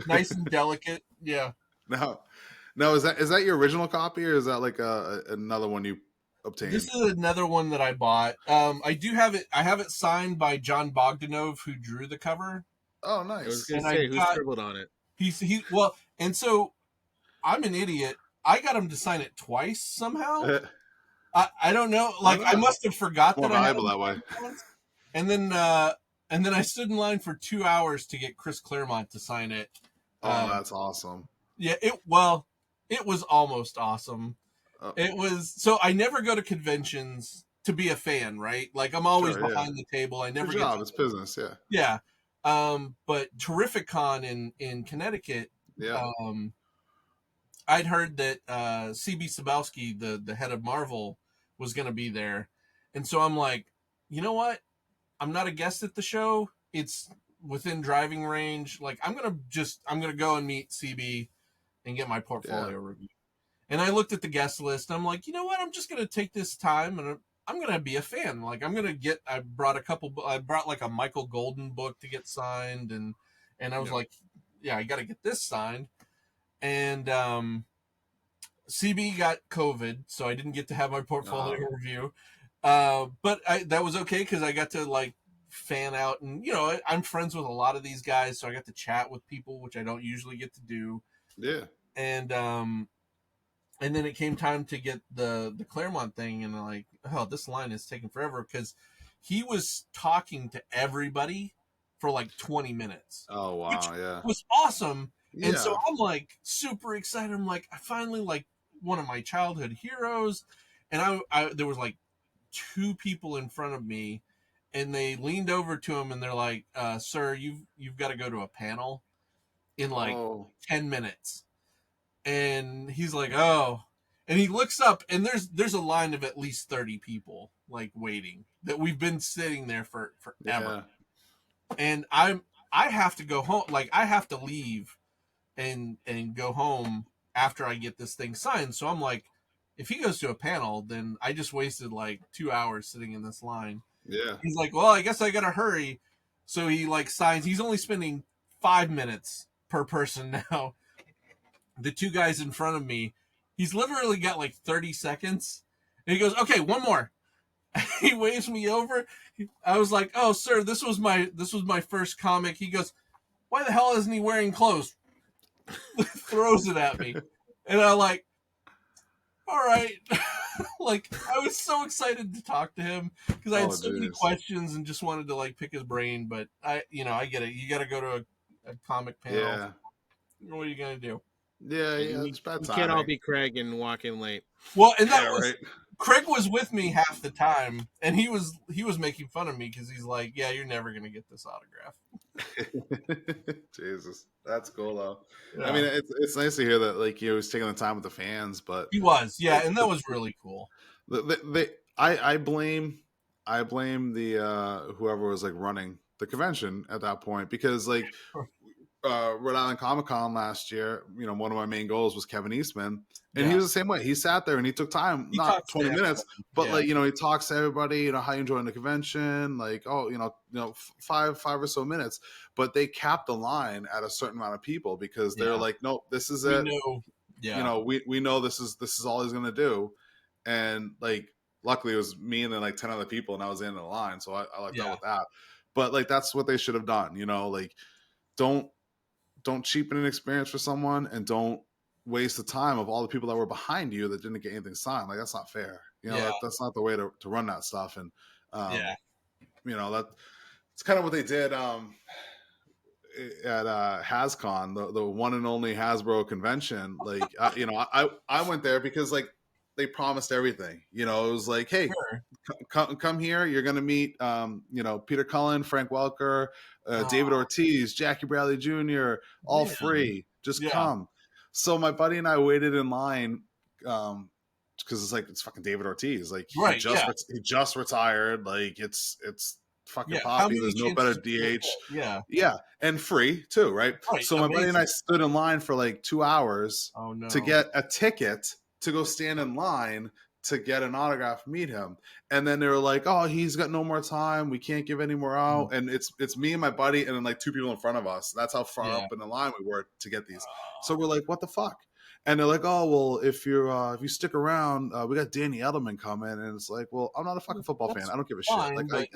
Nice and delicate. Yeah. Now is that your original copy, or is that like another one you obtained? This is another one that I bought. I do have it. I have it signed by John Bogdanov, who drew the cover. Oh, nice. I was going to say, who scribbled on it? Well, and so I'm an idiot. I got him to sign it twice somehow. I don't know. Like I must have forgot more that I had that way. And then I stood in line for 2 hours to get Chris Claremont to sign it. Oh, that's awesome. Yeah. It was almost awesome. It was. So I never go to conventions to be a fan, right? Like I'm always behind the table. I never get. It's business. Yeah. Yeah. But Terrific Con in Connecticut. Yeah. I'd heard that CB Cebulski, the head of Marvel, was going to be there, and so I'm like, you know what? I'm not a guest at the show. It's within driving range. Like I'm gonna go and meet CB and get my portfolio review. And I looked at the guest list. And I'm like, you know what? I'm just gonna take this time and I'm gonna be a fan. Like I brought like a Michael Golden book to get signed, and I was like, yeah, I got to get this signed. And CB got COVID, so I didn't get to have my portfolio review. But that was okay because I got to like fan out, and I'm friends with a lot of these guys, so I got to chat with people, which I don't usually get to do. Yeah. And then it came time to get the Claremont thing, and like, oh, this line is taking forever because he was talking to everybody for like 20 minutes. Oh wow, which was awesome. Yeah. And so I'm like super excited. I'm like, I finally like one of my childhood heroes, and I there was like 2 people in front of me, and they leaned over to him and they're like, sir, you've got to go to a panel in like 10 minutes. And he's like, oh, and he looks up, and there's a line of at least 30 people like waiting that we've been sitting there for forever. And I have to go home. Like I have to leave and go home after I get this thing signed. So I'm like, if he goes to a panel, then I just wasted like 2 hours sitting in this line. Yeah. He's like, well, I guess I got to hurry. So he like signs. He's only spending 5 minutes per person now. The 2 guys in front of me, he's literally got like 30 seconds. And he goes, okay, one more. He waves me over. I was like, oh, sir, this was my first comic. He goes, why the hell isn't he wearing clothes? Throws it at me. And I'm like, all right. Like, I was so excited to talk to him because I had so many questions and just wanted to like pick his brain. But I get it. You got to go to a comic panel. Yeah. What are you going to do? Yeah, it's bad timing. You can't all be Craig and walk in late. Well, and that was right. Craig was with me half the time, and he was making fun of me because he's like, "Yeah, you're never gonna get this autograph." Jesus, that's cool though. Yeah. I mean, it's nice to hear that like he was taking the time with the fans, but he was, and that was really cool. I blame the whoever was like running the convention at that point because like. Rhode Island Comic Con last year, one of my main goals was Kevin Eastman, and he was the same way. He sat there and he took time, not 20 minutes, but like he talks to everybody. How you enjoying the convention? Like, five or so minutes, but they capped the line at a certain amount of people because they're like, nope, this is it. We know this is all he's gonna do, and like, luckily it was me and then like 10 other people, and I was the end of the line, so I lucked out with that. But like, that's what they should have done. Like, don't cheapen an experience for someone, and don't waste the time of all the people that were behind you that didn't get anything signed. Like, that's not fair. That's not the way to run that stuff. And that's kind of what they did at HasCon, the one and only Hasbro convention. Like, I went there because like they promised everything. It was like, hey, come here. You're gonna meet, Peter Cullen, Frank Welker, David Ortiz, Jackie Bradley Jr. All free. Just come. So my buddy and I waited in line, because it's fucking David Ortiz. Like he just retired. Like it's fucking poppy. There's no better DH. Yeah, and free too, right? So my buddy and I stood in line for like 2 hours to get a ticket to go stand in line to get an autograph, meet him. And then they were like, oh, he's got no more time. We can't give any more out. And it's me and my buddy and then like 2 people in front of us. That's how far up in the line we were to get these. So we're like, what the fuck? And they're like, oh, well, if you stick around, we got Danny Edelman coming. And it's like, well, I'm not a fucking football fan. I don't give a shit. Like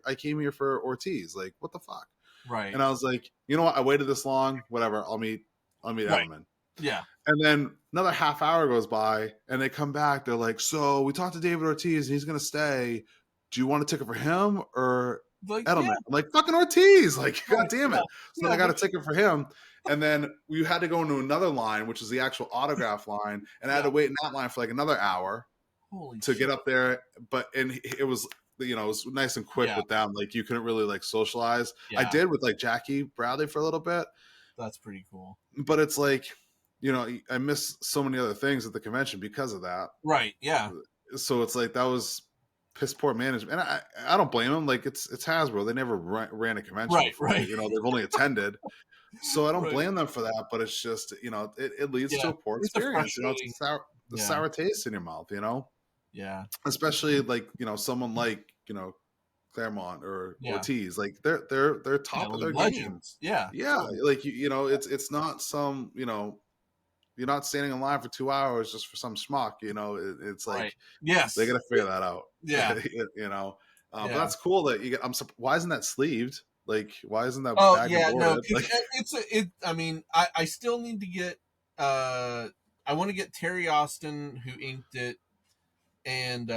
I came here for Ortiz. Like, what the fuck? Right. And I was like, you know what? I waited this long. Whatever. I'll meet Edelman. Yeah. And then another half hour goes by and they come back. They're like, so we talked to David Ortiz and he's going to stay. Do you want a ticket for him or Edelman? Yeah. I'm like, fucking Ortiz. Like, God damn it. So then I got a ticket for him. And then we had to go into another line, which is the actual autograph line. And I had to wait in that line for like another hour to get up there. And it was, it was nice and quick with them. Like you couldn't really like socialize. I did with like Jackie Bradley for a little bit. That's pretty cool. But it's like, I miss so many other things at the convention because of that. Right. Yeah. So it's like that was piss poor management, and I don't blame them. Like it's Hasbro; they never ran a convention. Right. Before. Right. They've only attended, so I don't blame them for that. But it's just it leads to a poor experience. It's a sour taste in your mouth. Yeah. Especially like someone like Claremont or Ortiz, like they're top of their legends. game. Yeah. Like it's not some you're not standing in line for 2 hours just for some schmuck. It's like they got to figure that out. Yeah. But that's cool that you get. Why isn't that sleeved? Like why isn't that? I mean, I still need to get. I want to get Terry Austin, who inked it, and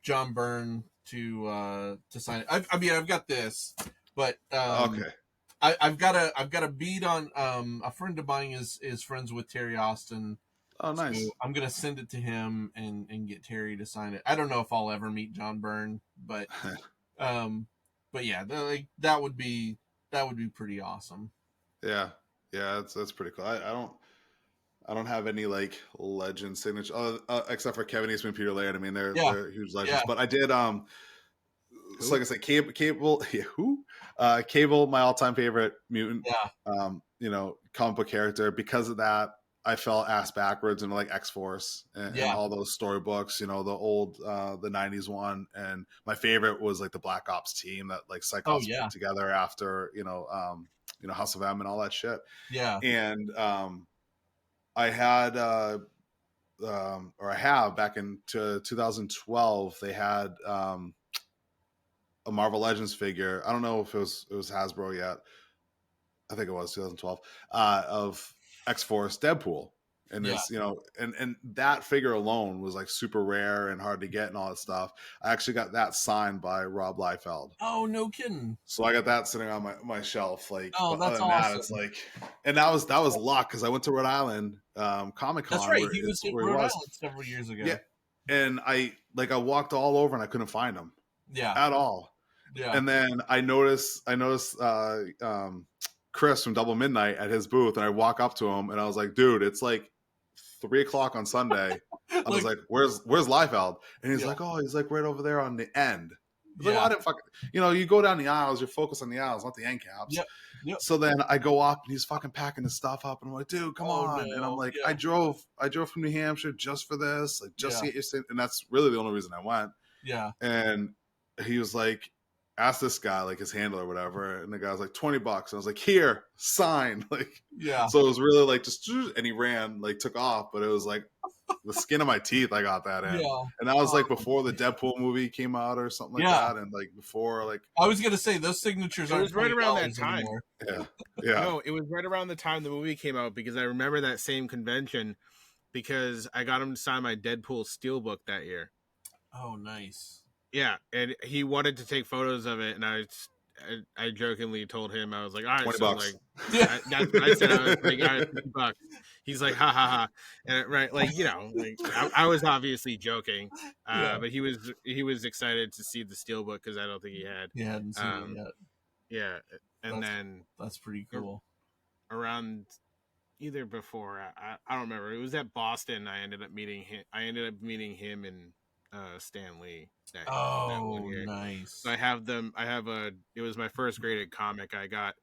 John Byrne to sign it. I've got this, but okay. I've got a bead on a friend of mine is friends with Terry Austin. Oh, nice. So I'm gonna send it to him and get Terry to sign it. I don't know if I'll ever meet John Byrne, but yeah, that would be pretty awesome. Yeah, that's pretty cool. I don't have any like legend signature except for Kevin Eastman, Peter Laird. I mean, they're huge legends. Yeah. But I did so like I said, Cable, Cable, my all-time favorite mutant. Comic book character. Because of that, I fell ass backwards into like X-Force and all those storybooks. The old the '90s one, and my favorite was like the Black Ops team that like Cyclops put together after House of M and all that shit. Yeah, and I had or I have back in 2012. They had a Marvel Legends figure. I don't know if it was Hasbro yet. I think it was 2012 of X-Force Deadpool. And it's, and that figure alone was like super rare and hard to get and all that stuff. I actually got that signed by Rob Liefeld. Oh, no kidding. So I got that sitting on my shelf. Like, that's awesome. That, it's like, and that was luck because I went to Rhode Island Comic Con. That's right. He was in Rhode Island several years ago. Yeah. And I walked all over and I couldn't find him. Yeah. At all. Yeah. And then I noticed Chris from Double Midnight at his booth, and I walk up to him and I was like, dude, it's like 3:00 on Sunday. I was like, where's Liefeld? And he's like, oh, he's like right over there on the end. Like, I didn't you go down the aisles, you're focused on the aisles, not the end caps. Yep. So then I go up and he's fucking packing his stuff up, and I'm like, dude, come on. No. And I'm like, I drove from New Hampshire just for this, like just to get your thing. And that's really the only reason I went. Yeah. And he was like, ask this guy, like his handler or whatever, and the guy was like $20. And I was like, here, sign. Like, so it was really like just, and he ran, like took off, but it was like the skin of my teeth. I got that in, and that was like before the Deadpool movie came out or something like that, and like before, like I was gonna say those signatures. It was right around that time. Anymore. Yeah. No, it was right around the time the movie came out because I remember that same convention because I got him to sign my Deadpool steelbook that year. Oh, nice. Yeah, and he wanted to take photos of it, and I jokingly told him, I was like, all right, $20. so like, that's what I said. I was like, all right, $50. He's like, ha ha ha, and right, like like I was obviously joking, but he was excited to see the steelbook because I don't think he had. He hadn't seen it yet. Yeah, and then that's pretty cool. Around either before I don't remember. It was at Boston. I ended up meeting him and Stan Lee. That one year. Nice. So it was my first graded comic. I got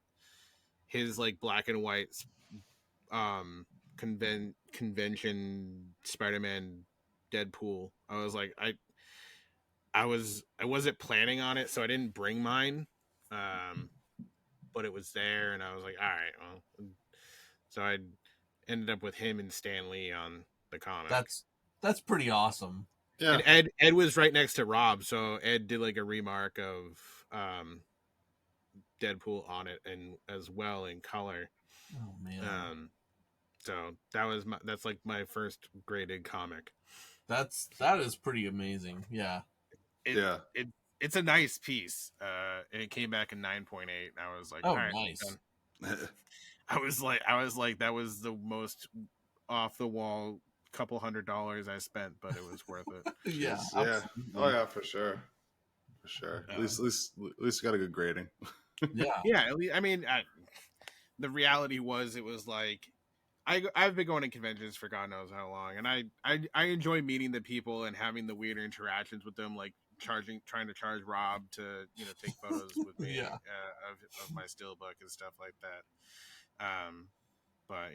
his like black and white convention Spider-Man Deadpool. I was like I wasn't planning on it, so I didn't bring mine. But it was there and I was like, all right, well, so I ended up with him and Stan Lee on the comic. That's pretty awesome. Yeah. And Ed was right next to Rob, so Ed did like a remark of Deadpool on it and as well in color. Oh man. So that's like my first graded comic. That is pretty amazing. Yeah. It's a nice piece. And it came back in 9.8. I was like, all right, nice. I was like, that was the most off the wall couple $100 I spent, but it was worth it. Yeah. Oh yeah, for sure. At least you got a good grading. Yeah. At least, I mean, the reality was, it was like, I've been going to conventions for God knows how long, and I enjoy meeting the people and having the weird interactions with them, like trying to charge Rob to take photos with me of my steelbook and stuff like that. But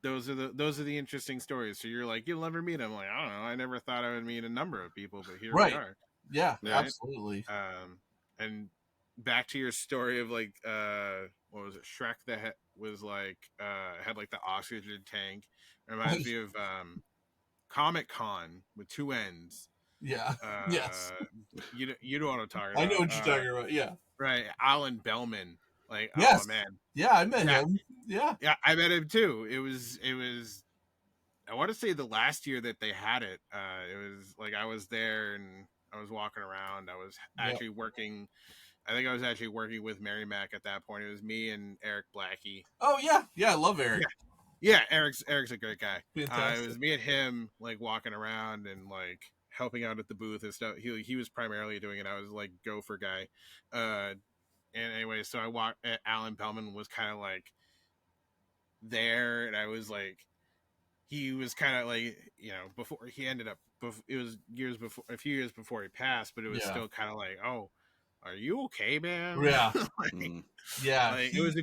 those are the interesting stories. So you're like, you'll never meet them. Like, I don't know, I never thought I would meet a number of people, but here we are. Yeah, right? Absolutely. And back to your story of like, what was it, Shrek that was like had like the oxygen tank. Reminds me of Comic-Con with two ends. Yeah. Yes. You know what I'm talking about. I know what you're talking about. Yeah. Right. Alan Bellman. Like, yes. Oh man. Yeah, I met him. Yeah. Yeah, I met him too. It was I want to say the last year that they had it. It was like I was there and I was walking around. I was actually working. I think I was actually working with Mary Mac at that point. It was me and Eric Blackie. Oh yeah. Yeah, I love Eric. Yeah, Eric's a great guy. Fantastic. It was me and him like walking around and like helping out at the booth and stuff. He was primarily doing it. I was like gopher guy. And anyway, so I walked. Alan Bellman was kind of like there, and I was like, he was kind of like, before he ended up. It was a few years before he passed, but it was still kind of like, oh, are you okay, man? Yeah, yeah. Like, it was a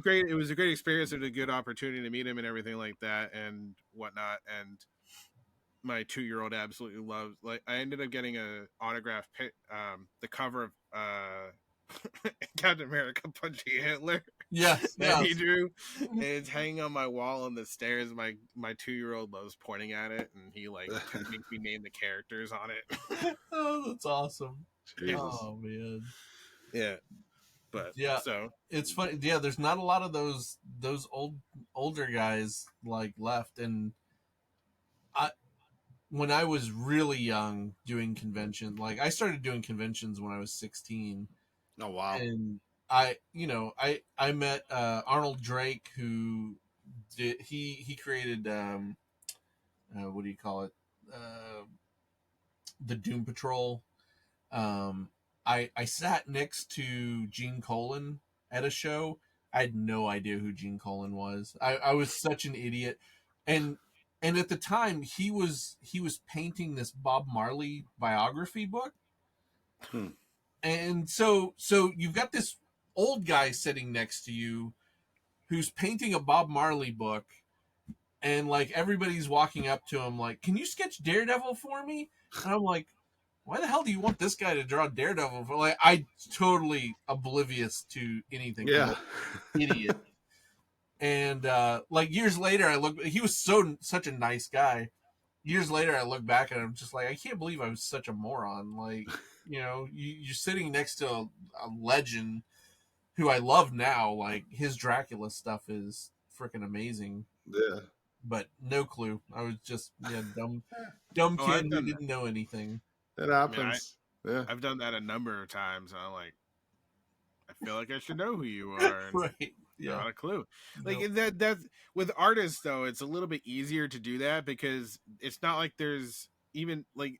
great experience and a good opportunity to meet him and everything like that and whatnot. And my 2-year-old absolutely loves. Like, I ended up getting a autograph, the cover of Captain America punching Hitler. Yes, he drew, and it's hanging on my wall on the stairs. My 2-year-old loves pointing at it, and he like makes me name the characters on it. Oh, that's awesome! Jesus. Oh man, yeah, but so it's funny. Yeah, there's not a lot of those older guys like left, and when I was really young doing convention, like I started doing conventions when I was 16. Oh wow! And I met Arnold Drake, who did he created what do you call it, the Doom Patrol. I sat next to Gene Colan at a show. I had no idea who Gene Colan was. I was such an idiot, and at the time he was painting this Bob Marley biography book. And so you've got this old guy sitting next to you who's painting a Bob Marley book, and like everybody's walking up to him like, "Can you sketch Daredevil for me?" And I'm like, "Why the hell do you want this guy to draw Daredevil for?" Like, I totally oblivious to anything. Yeah, idiot. And like years later, he was such a nice guy. Years later, I look back and I'm just like, I can't believe I was such a moron. Like, you're sitting next to a legend who I love now. Like, his Dracula stuff is freaking amazing. Yeah. But no clue. I was just dumb kid who didn't know anything. It happens. I've done that a number of times. And I'm like, I feel like I should know who you are. Right. Not a clue. Like Nope. that with artists though, it's a little bit easier to do that because it's not like there's even like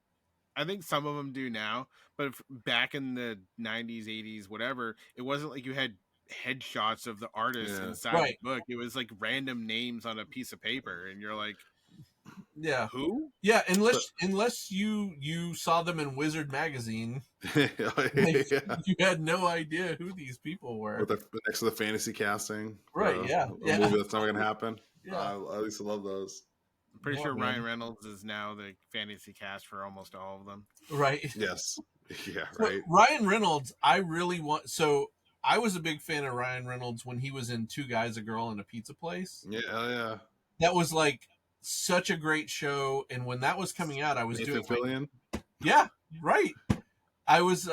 I think some of them do now, but back in the 90s, 80s, whatever, it wasn't like you had headshots of the artists inside the book. It was like random names on a piece of paper, and you're like, yeah, who? Yeah, unless you saw them in Wizard magazine, like, you had no idea who these people were. With next to the fantasy casting, right? a Yeah, movie that's never gonna happen. Yeah, I used to love those. I'm pretty sure Ryan Reynolds is now the fantasy cast for almost all of them. Right. Yes. Yeah. Right. So, Ryan Reynolds, I really want. So I was a big fan of Ryan Reynolds when he was in Two Guys, a Girl, and a Pizza Place. Yeah. That was like such a great show, and when that was coming out, I was Nathan Fillion. Yeah, right. I was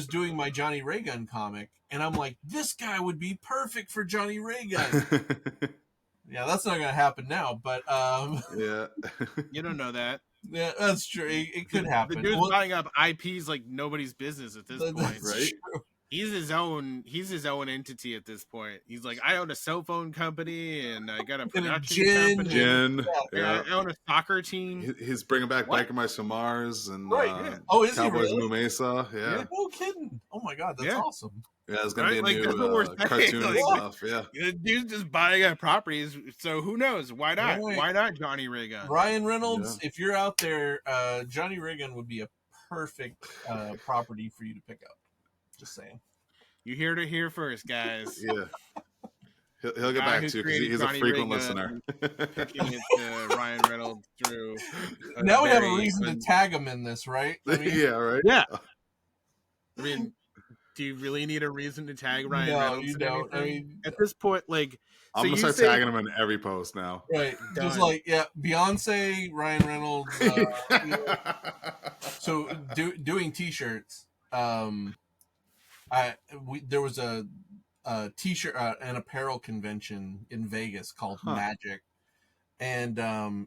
doing my Johnny Ray Gun comic, and I'm like, this guy would be perfect for Johnny Ray Gun. Yeah, that's not gonna happen now, but yeah, you don't know that. Yeah, that's true. It could happen. The dude's buying up IPs like nobody's business at this point, right? True. He's his own entity at this point. He's like, I own a cell phone company and I got a production company. Yeah. I own a soccer team. He's bringing back Biker Mice from Mars and is Cowboys he really? New Mesa. Yeah. No kidding. Oh my god, that's awesome. Yeah, it's gonna be a new cartoon and stuff. Yeah, the dude's just buying up properties. So who knows? Why not? Right. Why not Johnny Ray Gun? Ryan Reynolds, if you're out there, Johnny Ray Gun would be a perfect property for you to pick up. Just saying. You heard it here first, guys. Yeah. He'll get back to you because he's a frequent listener. Picking it to Ryan Reynolds through. Now we have a reason to tag him in this, right? I mean, yeah, right. Yeah. I mean, do you really need a reason to tag Ryan Reynolds? You don't. I mean, at this point, like, I'm gonna start tagging him in every post now. Right. Just like, Beyonce, Ryan Reynolds. So doing T-shirts. There was a T-shirt an apparel convention in Vegas called Magic, and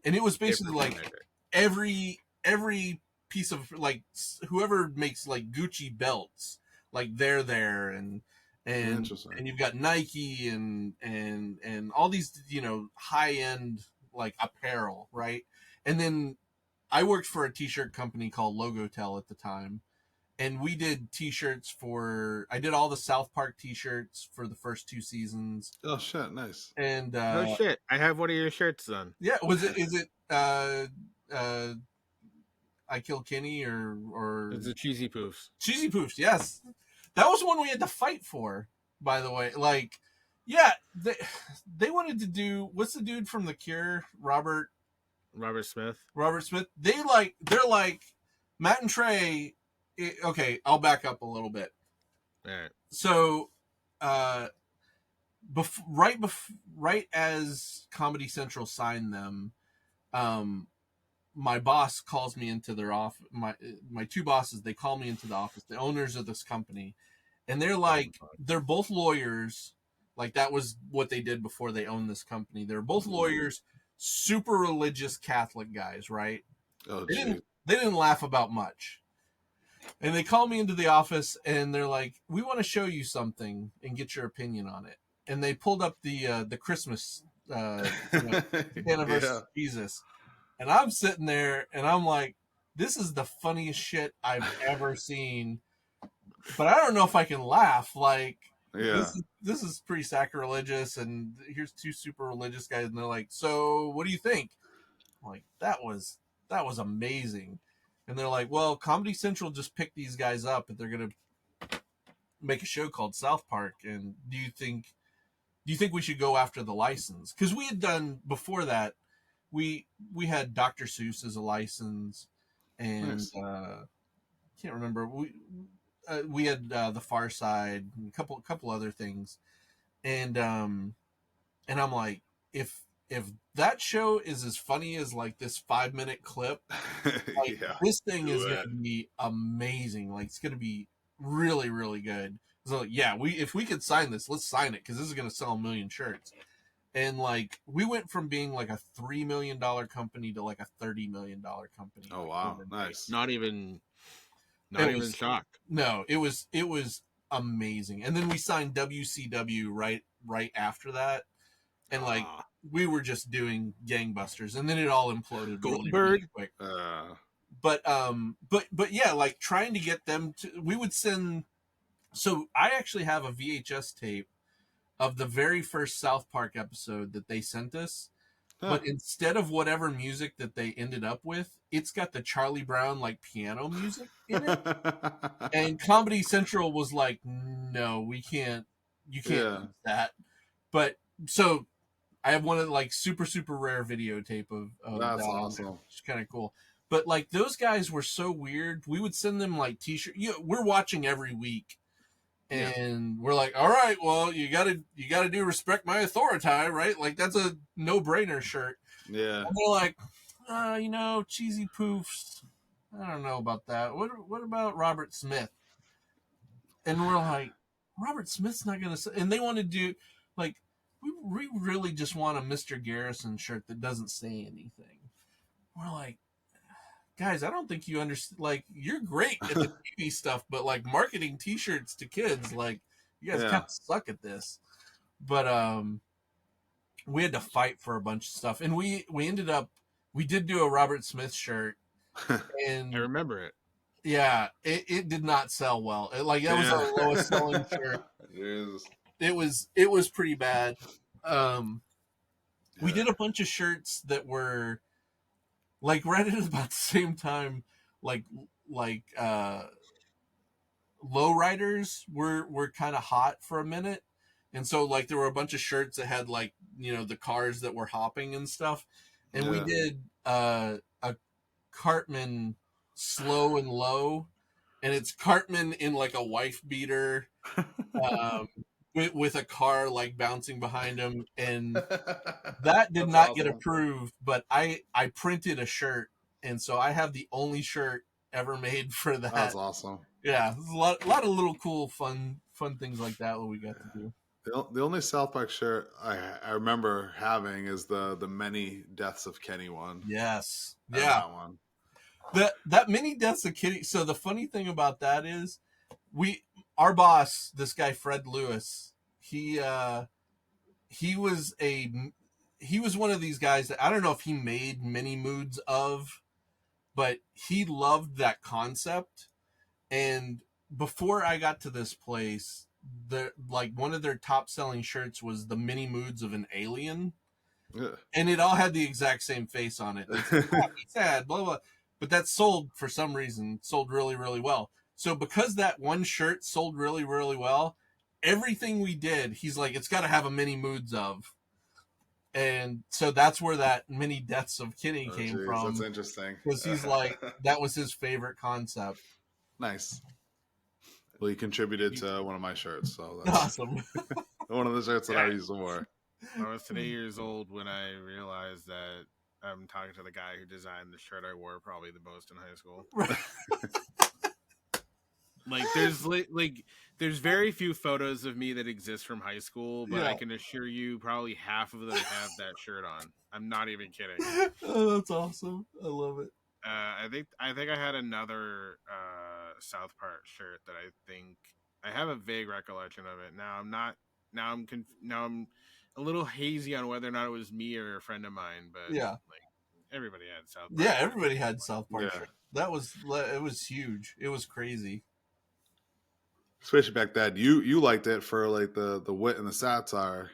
it was basically like every piece of like whoever makes like Gucci belts, like they're there, and you've got Nike and all these high end like apparel, right? And then I worked for a T-shirt company called Logotel at the time. And we did T-shirts I did all the South Park T-shirts for the first 2 seasons. Oh shit, nice. And oh shit, I have one of your shirts on. Yeah, is it I Kill Kenny or it's the Cheesy Poofs? Cheesy Poofs, yes. That was one we had to fight for, by the way. Like, yeah, they wanted to do, what's the dude from The Cure? Robert Smith. They're like Matt and Trey. Okay, I'll back up a little bit. All right. So, right as Comedy Central signed them, my boss calls me into their office. My 2 bosses, they call me into the office, the owners of this company, and they're like, they're both lawyers. Like, that was what they did before they owned this company. They're both lawyers, super religious Catholic guys, right? Oh, they didn't laugh about much. And they call me into the office and they're like, we want to show you something and get your opinion on it. And they pulled up the Christmas anniversary of Jesus. And I'm sitting there and I'm like, this is the funniest shit I've ever seen. But I don't know if I can laugh. Like, this is pretty sacrilegious. And here's 2 super religious guys. And they're like, so what do you think? I'm like, that was amazing. And they're like, well, Comedy Central just picked these guys up and they're going to make a show called South Park. And do you think we should go after the license? Because we had done before that, we had Dr. Seuss as a license, and can't remember. We had The Far Side and a couple other things. And I'm like, if that show is as funny as like this 5-minute clip, like this thing is going to be amazing. Like, it's going to be really, really good. So yeah, if we could sign this, let's sign it, because this is going to sell 1 million shirts. And like, we went from being like a $3 million company to like a $30 million company. Oh wow, nice. Not even shocked. No, it was amazing. And then we signed WCW right right after that, and like we were just doing gangbusters, and then it all imploded really quick. But yeah, like trying to get them to, we would send. So I actually have a VHS tape of the very first South Park episode that they sent us. But instead of whatever music that they ended up with, it's got the Charlie Brown like piano music in it. And Comedy Central was like, no, we can't, you can't use that. But so I have one of like super, super rare videotape of that's that. Awesome. It's kind of cool. But like those guys were so weird. We would send them like t-shirts. We're watching every week. And we're like, all right, well, you gotta do Respect My Authority, right? Like that's a no-brainer shirt. Yeah. And they're like, cheesy poofs. I don't know about that. What about Robert Smith? And we're like, Robert Smith's not gonna say. And they want to do like, we really just want a Mr. Garrison shirt that doesn't say anything. We're like, guys, I don't think you understand. Like, you're great at the TV stuff, but like marketing T-shirts to kids, like you guys kind of suck at this. But we had to fight for a bunch of stuff, and we ended up we did do a Robert Smith shirt, and I remember it. Yeah, it did not sell well. That was our lowest selling shirt. It was pretty bad. We did a bunch of shirts that were. Like right at about the same time, like lowriders were kind of hot for a minute, and so like there were a bunch of shirts that had like the cars that were hopping and stuff, and we did a Cartman slow and low, and it's Cartman in like a wife beater, with a car like bouncing behind him, and that did not get approved, but I printed a shirt, and so I have the only shirt ever made for that. That's awesome. Yeah, a lot of little cool fun things like that we got to do. The only South Park shirt I remember having is the Many Deaths of Kenny one. Yes. That one. That Many Deaths of Kenny. So the funny thing about that is our boss, this guy Fred Lewis, he was one of these guys that I don't know if he made many moods of, but he loved that concept. And before I got to this place, one of their top selling shirts was the mini moods of an alien. Ugh. And it all had the exact same face on it. It's like, happy, sad, blah, blah. But that sold for some reason, sold really, really well. So because that one shirt sold really, really well, everything we did, he's like, it's got to have a mini moods of. And so that's where that Many Deaths of Kenny came from. That's interesting. Because he's like, that was his favorite concept. Nice. Well, he contributed to one of my shirts, so that's awesome. One of the shirts that I used to wear. I was today years old when I realized that I'm talking to the guy who designed the shirt I wore probably the most in high school. There's very few photos of me that exist from high school, but I can assure you probably half of them have that shirt on. I'm not even kidding. Oh, that's awesome. I love it. I think I had another South Park shirt that I have a vague recollection of it. Now I'm a little hazy on whether or not it was me or a friend of mine, but everybody had South Park. Yeah, everybody had South Park shirt. It was huge. It was crazy. Especially back then, you liked it for like the wit and the satire.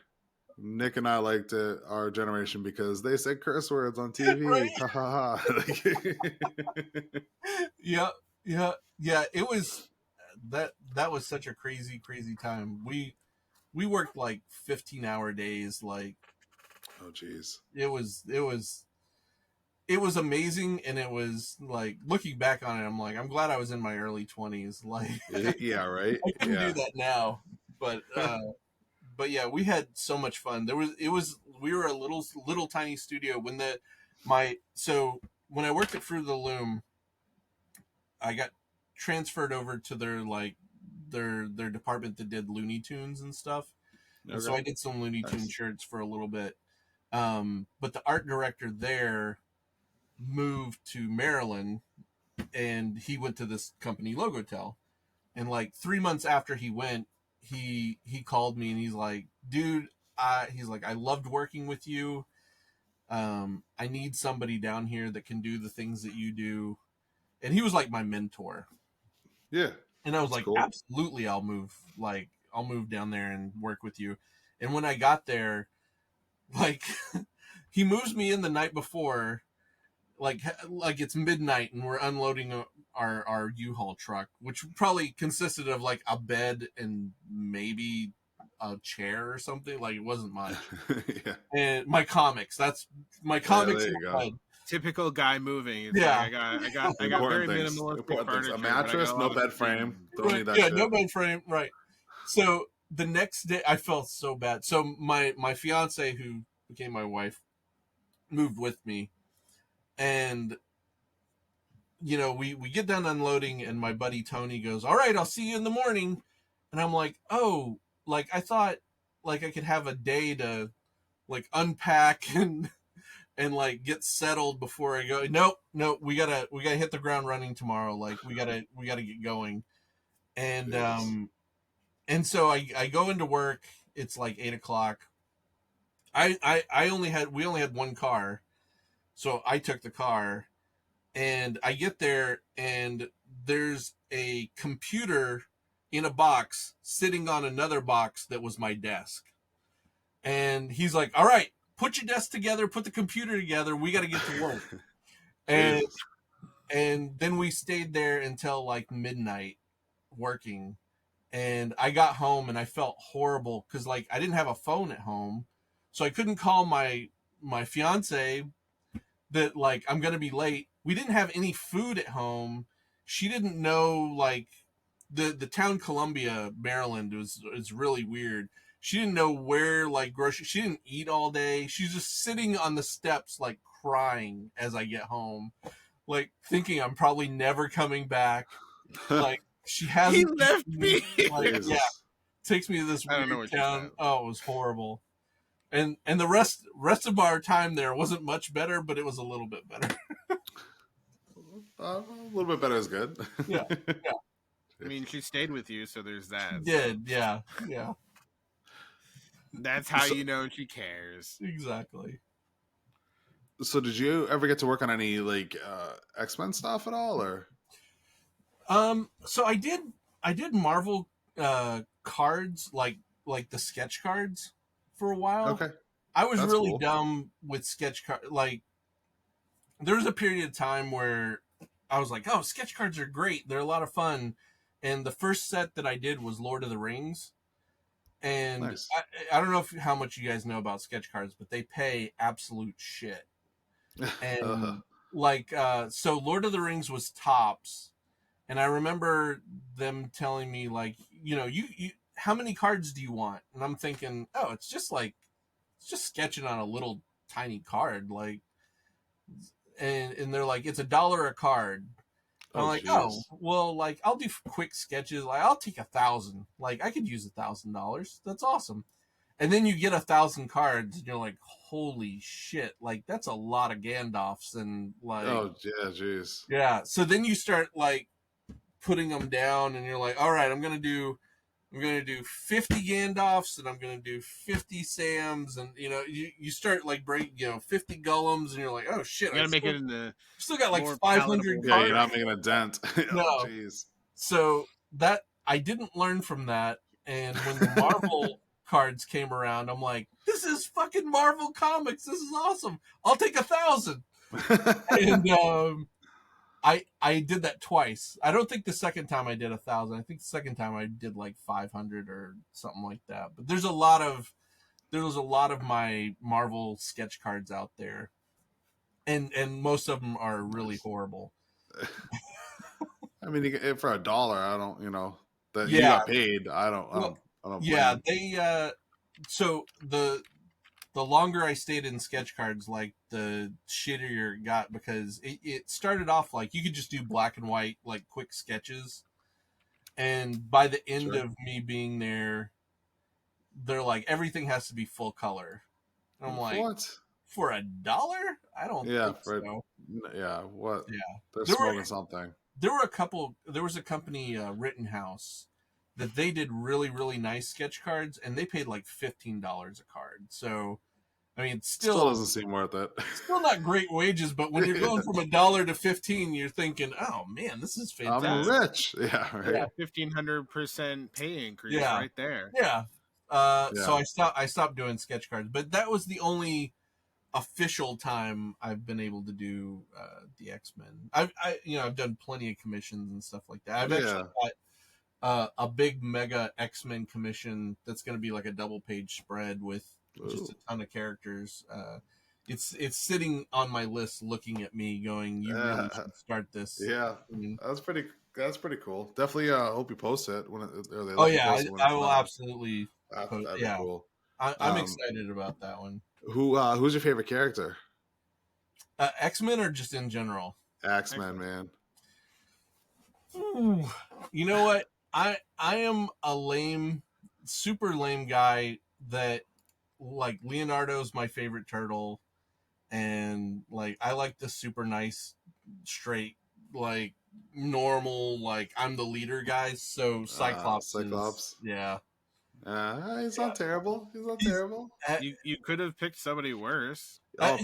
Nick and I liked it, our generation, because they said curse words on TV. Right? Ha ha ha. Yeah. It was that was such a crazy time. We worked like 15-hour days. Like, oh geez, it was amazing, and it was like looking back on it, I'm like, I'm glad I was in my early 20s. Like, yeah, right. I couldn't do that now, but yeah, we had so much fun. We were a little tiny studio when when I worked at Fruit of the Loom, I got transferred over to their department that did Looney Tunes and stuff. Okay. And so I did some Looney Tunes shirts for a little bit. But the art director there moved to Maryland, and he went to this company, Logotel. And like 3 months after he went, he called me and he's like, dude, he's like, I loved working with you. I need somebody down here that can do the things that you do. And he was like my mentor. Yeah. And I was like, cool. Absolutely, I'll move down there and work with you. And when I got there, like, he moves me in the night before, like it's midnight and we're unloading our U-Haul truck, which probably consisted of like a bed and maybe a chair or something. Like, it wasn't much. Yeah. And my comics. That's my comics. There you go. Typical guy moving. It's Yeah. like, I got very minimalistic furniture. A mattress, no bed frame. Don't need that shit. No bed frame. Right. So the next day, I felt so bad. So my fiance, who became my wife, moved with me, and we get done unloading, and my buddy Tony goes, "All right, I'll see you in the morning," and I'm like, "Oh, like I thought, like I could have a day to, like, unpack and like get settled before I go. Nope, we gotta hit the ground running tomorrow. Like we gotta get going." And and so I go into work. It's like 8:00. We only had one car, so I took the car, and I get there, and there's a computer in a box sitting on another box that was my desk. And he's like, "All right, put your desk together, put the computer together. We got to get to work." and then we stayed there until like midnight working. And I got home and I felt horrible because, like, I didn't have a phone at home, so I couldn't call my fiance that, like, I'm gonna be late. We didn't have any food at home. She didn't know, like, the town Columbia, Maryland is really weird. She didn't know where, like, groceries. She didn't eat all day. She's just sitting on the steps, like, crying as I get home, like, thinking I'm probably never coming back. Like, she hasn't. He left me. Like, yeah, takes me to this weird town. Oh, it was horrible. And the rest of our time there wasn't much better, but it was a little bit better. A little bit better is good. Yeah. I mean, she stayed with you, so there's that. Did, yeah. That's how you know she cares. Exactly. So did you ever get to work on any, like, X-Men stuff at all, or? So I did Marvel cards, like the sketch cards for a while. Okay. I was That's really cool. dumb with sketch card. Like, there was a period of time where I was like, "Oh, sketch cards are great. They're a lot of fun." And the first set that I did was Lord of the Rings. And Nice. I don't know how much you guys know about sketch cards, but they pay absolute shit. And like, so Lord of the Rings was tops. And I remember them telling me, like, you how many cards do you want? And I'm thinking, oh, it's just sketching on a little tiny card, like, and they're like, it's $1 a card. I'm like, geez. Oh, well, like, I'll do quick sketches. Like, I'll take 1,000. Like, I could use $1,000. That's awesome. And then you get 1,000 cards, and you're like, holy shit! Like, that's a lot of Gandalfs, and like, oh yeah, jeez. Yeah. So then you start, like, putting them down, and you're like, all right, I'm gonna do 50 Gandalfs, and I'm gonna do 50 Sams, and you start, like, breaking 50 Golems, and you're like, oh shit, you gotta make it in the still got like 500 cards. Yeah, you're not making a dent. No. Jeez. So that I didn't learn from that, and when the Marvel cards came around, I'm like, this is fucking Marvel Comics. This is awesome. I'll take 1,000. And I did that twice. I don't think the second time I did 1,000. I think the second time I did like 500 or something like that. But there was a lot of my Marvel sketch cards out there, and most of them are really horrible. I mean, for $1, I don't, that you got paid. I don't. Yeah, they. So the longer I stayed in sketch cards, like, the shittier it got, because it started off like you could just do black and white, like, quick sketches, and by the end of me being there, they're like, everything has to be full color. And I'm like, what? For $1? I don't think so. Yeah, what? Yeah, they're smoking something. There was a company, Rittenhouse, that they did really, really nice sketch cards, and they paid like $15 a card. So, I mean, it's still doesn't seem worth it. Still not great wages, but when you're going from $1 to 15, you're thinking, "Oh man, this is fantastic." I'm rich. Yeah, right. Yeah, 1,500% pay increase right there. Yeah. So I stopped doing sketch cards, but that was the only official time I've been able to do the X-Men. I've done plenty of commissions and stuff like that. I've actually got a big mega X-Men commission that's going to be like a double page spread with just a ton of characters. It's sitting on my list, looking at me, going, "You really should start this." Yeah, that's pretty cool. Definitely, hope you post it when I will absolutely. That'd be cool. I'm excited about that one. Who's your favorite character? X-Men or just in general? X-Men, man. Ooh, you know what? I am a super lame guy that like Leonardo's my favorite turtle, and like I like the super nice, straight, like normal, like I'm the leader guys. So Cyclops. Yeah. He's not terrible. He's not terrible. You could have picked somebody worse. Worse.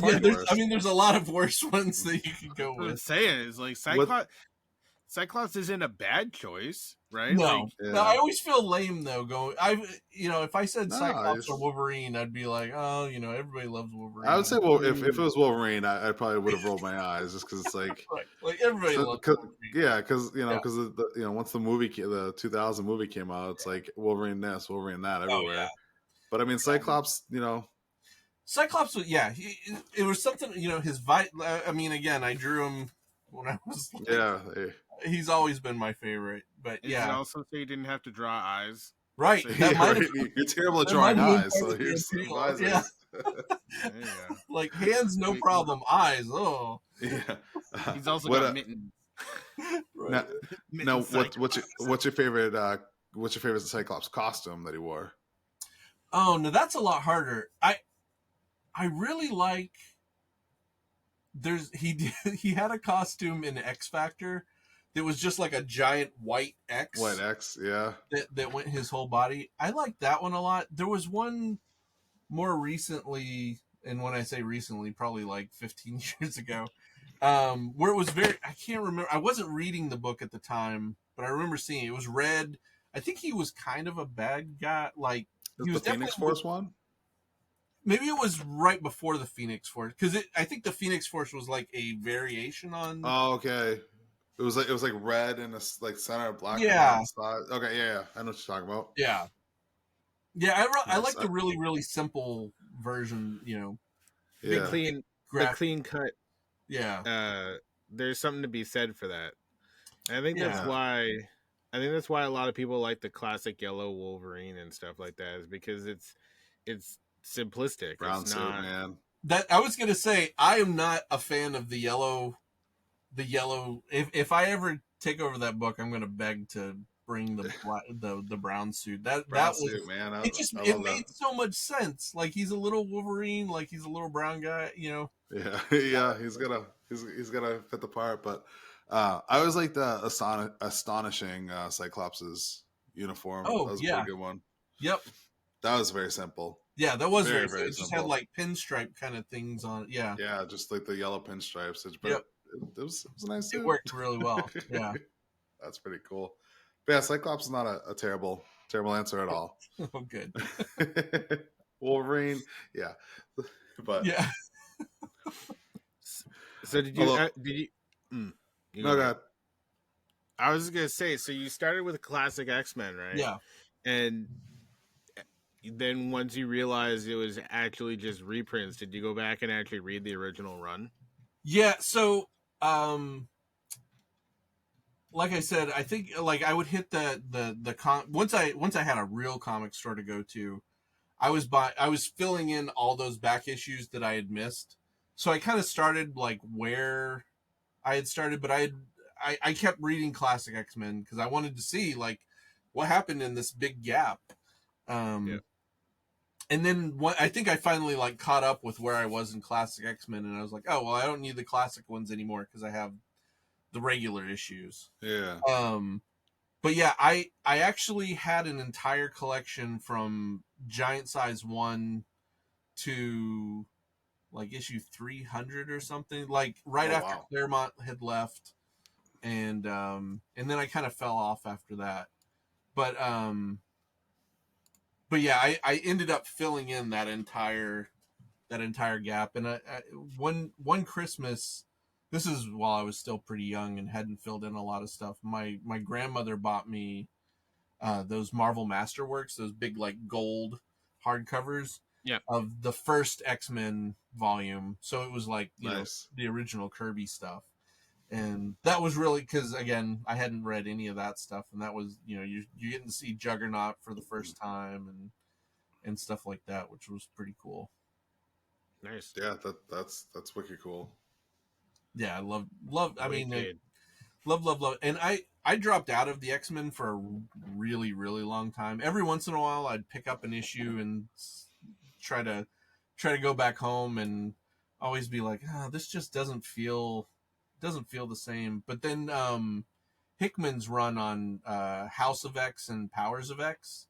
I mean, there's a lot of worse ones that you could go with. What I'm saying is like Cyclops isn't a bad choice, right? No, I always feel lame though. If I said Cyclops or Wolverine, I'd be like, oh, everybody loves Wolverine. I would say, well, if it was Wolverine, I probably would have rolled my eyes just because it's like, right. Like everybody loves Wolverine. Yeah, because once the 2000 movie came out, it's like Wolverine this, Wolverine that everywhere. Oh, yeah. But I mean, Cyclops, Cyclops, it was something, his I mean, again, I drew him when I was he's always been my favorite, but Did you also say you didn't have to draw eyes? Right. So you're terrible at drawing eyes, so here's some eyes. Yeah. Like hands, no problem. Eyes, oh. Yeah. He's also got mittens. Right. Now what's your favorite Cyclops costume that he wore? Oh no, that's a lot harder. I really like. He had a costume in X Factor that was just like a giant white X. White X, yeah. That went his whole body. I like that one a lot. There was one more recently, and when I say recently, probably like 15 years ago, where it was I can't remember. I wasn't reading the book at the time, but I remember seeing it. It was red. I think he was kind of a bad guy. Like he was the Phoenix Force one. Maybe it was right before the Phoenix Force, because I think the Phoenix Force was like a variation on. Oh, okay. It was like red and a like center black. Yeah. Okay. Yeah. I know what you're talking about. Yeah. Yeah. I like the really, really simple version. The clean cut. Yeah. There's something to be said for that. And I think that's why. I think that's why a lot of people like the classic yellow Wolverine and stuff like that, is because it's simplistic. Brown suit, man. That I was gonna say, I am not a fan of the yellow. If I ever take over that book, I'm gonna beg to bring the brown suit. That was, man. It made so much sense. Like he's a little Wolverine, like he's a little brown guy. Yeah. He's gonna fit the part. But I always like the astonishing Cyclops's uniform. Oh, that was a pretty good one. Yep. That was very simple. Yeah, that was very simple. It just had like pinstripe kind of things on it. Yeah. Yeah, just like the yellow pinstripes. But it was a nice suit. It worked really well. Yeah. That's pretty cool. But yeah, Cyclops is not a terrible answer at all. Oh, good. Wolverine, yeah. But yeah. So did you no, God. I was just gonna say, so you started with classic X-Men, right? Yeah. And then once you realized it was actually just reprints, did you go back and actually read the original run? Yeah, so like I said, I think like I would hit once I had a real comic store to go to, I was filling in all those back issues that I had missed. So I kind of started like where I had started, but I kept reading classic X-Men because I wanted to see like what happened in this big gap. And then I think I finally like caught up with where I was in classic X-Men, and I was like, oh well, I don't need the classic ones anymore because I have the regular issues. Yeah. But yeah, I actually had an entire collection from Giant Size 1 to like issue 300 or something, like right after Claremont had left, and then I kind of fell off after that. But yeah, I ended up filling in that entire gap. And one Christmas, this is while I was still pretty young and hadn't filled in a lot of stuff. My grandmother bought me those Marvel Masterworks, those big like gold hardcovers of the first X-Men volume. So it was like you know the original Kirby stuff, and that was really because again I hadn't read any of that stuff, and that was you getting to see Juggernaut for the first time and stuff like that, which was pretty cool. Nice. Yeah, that's wicked cool. Yeah, I love. I mean, love, and I dropped out of the X-Men for a really long time. Every once in a while, I'd pick up an issue and try to go back home, and always be like, this just doesn't feel the same. But then Hickman's run on House of X and Powers of X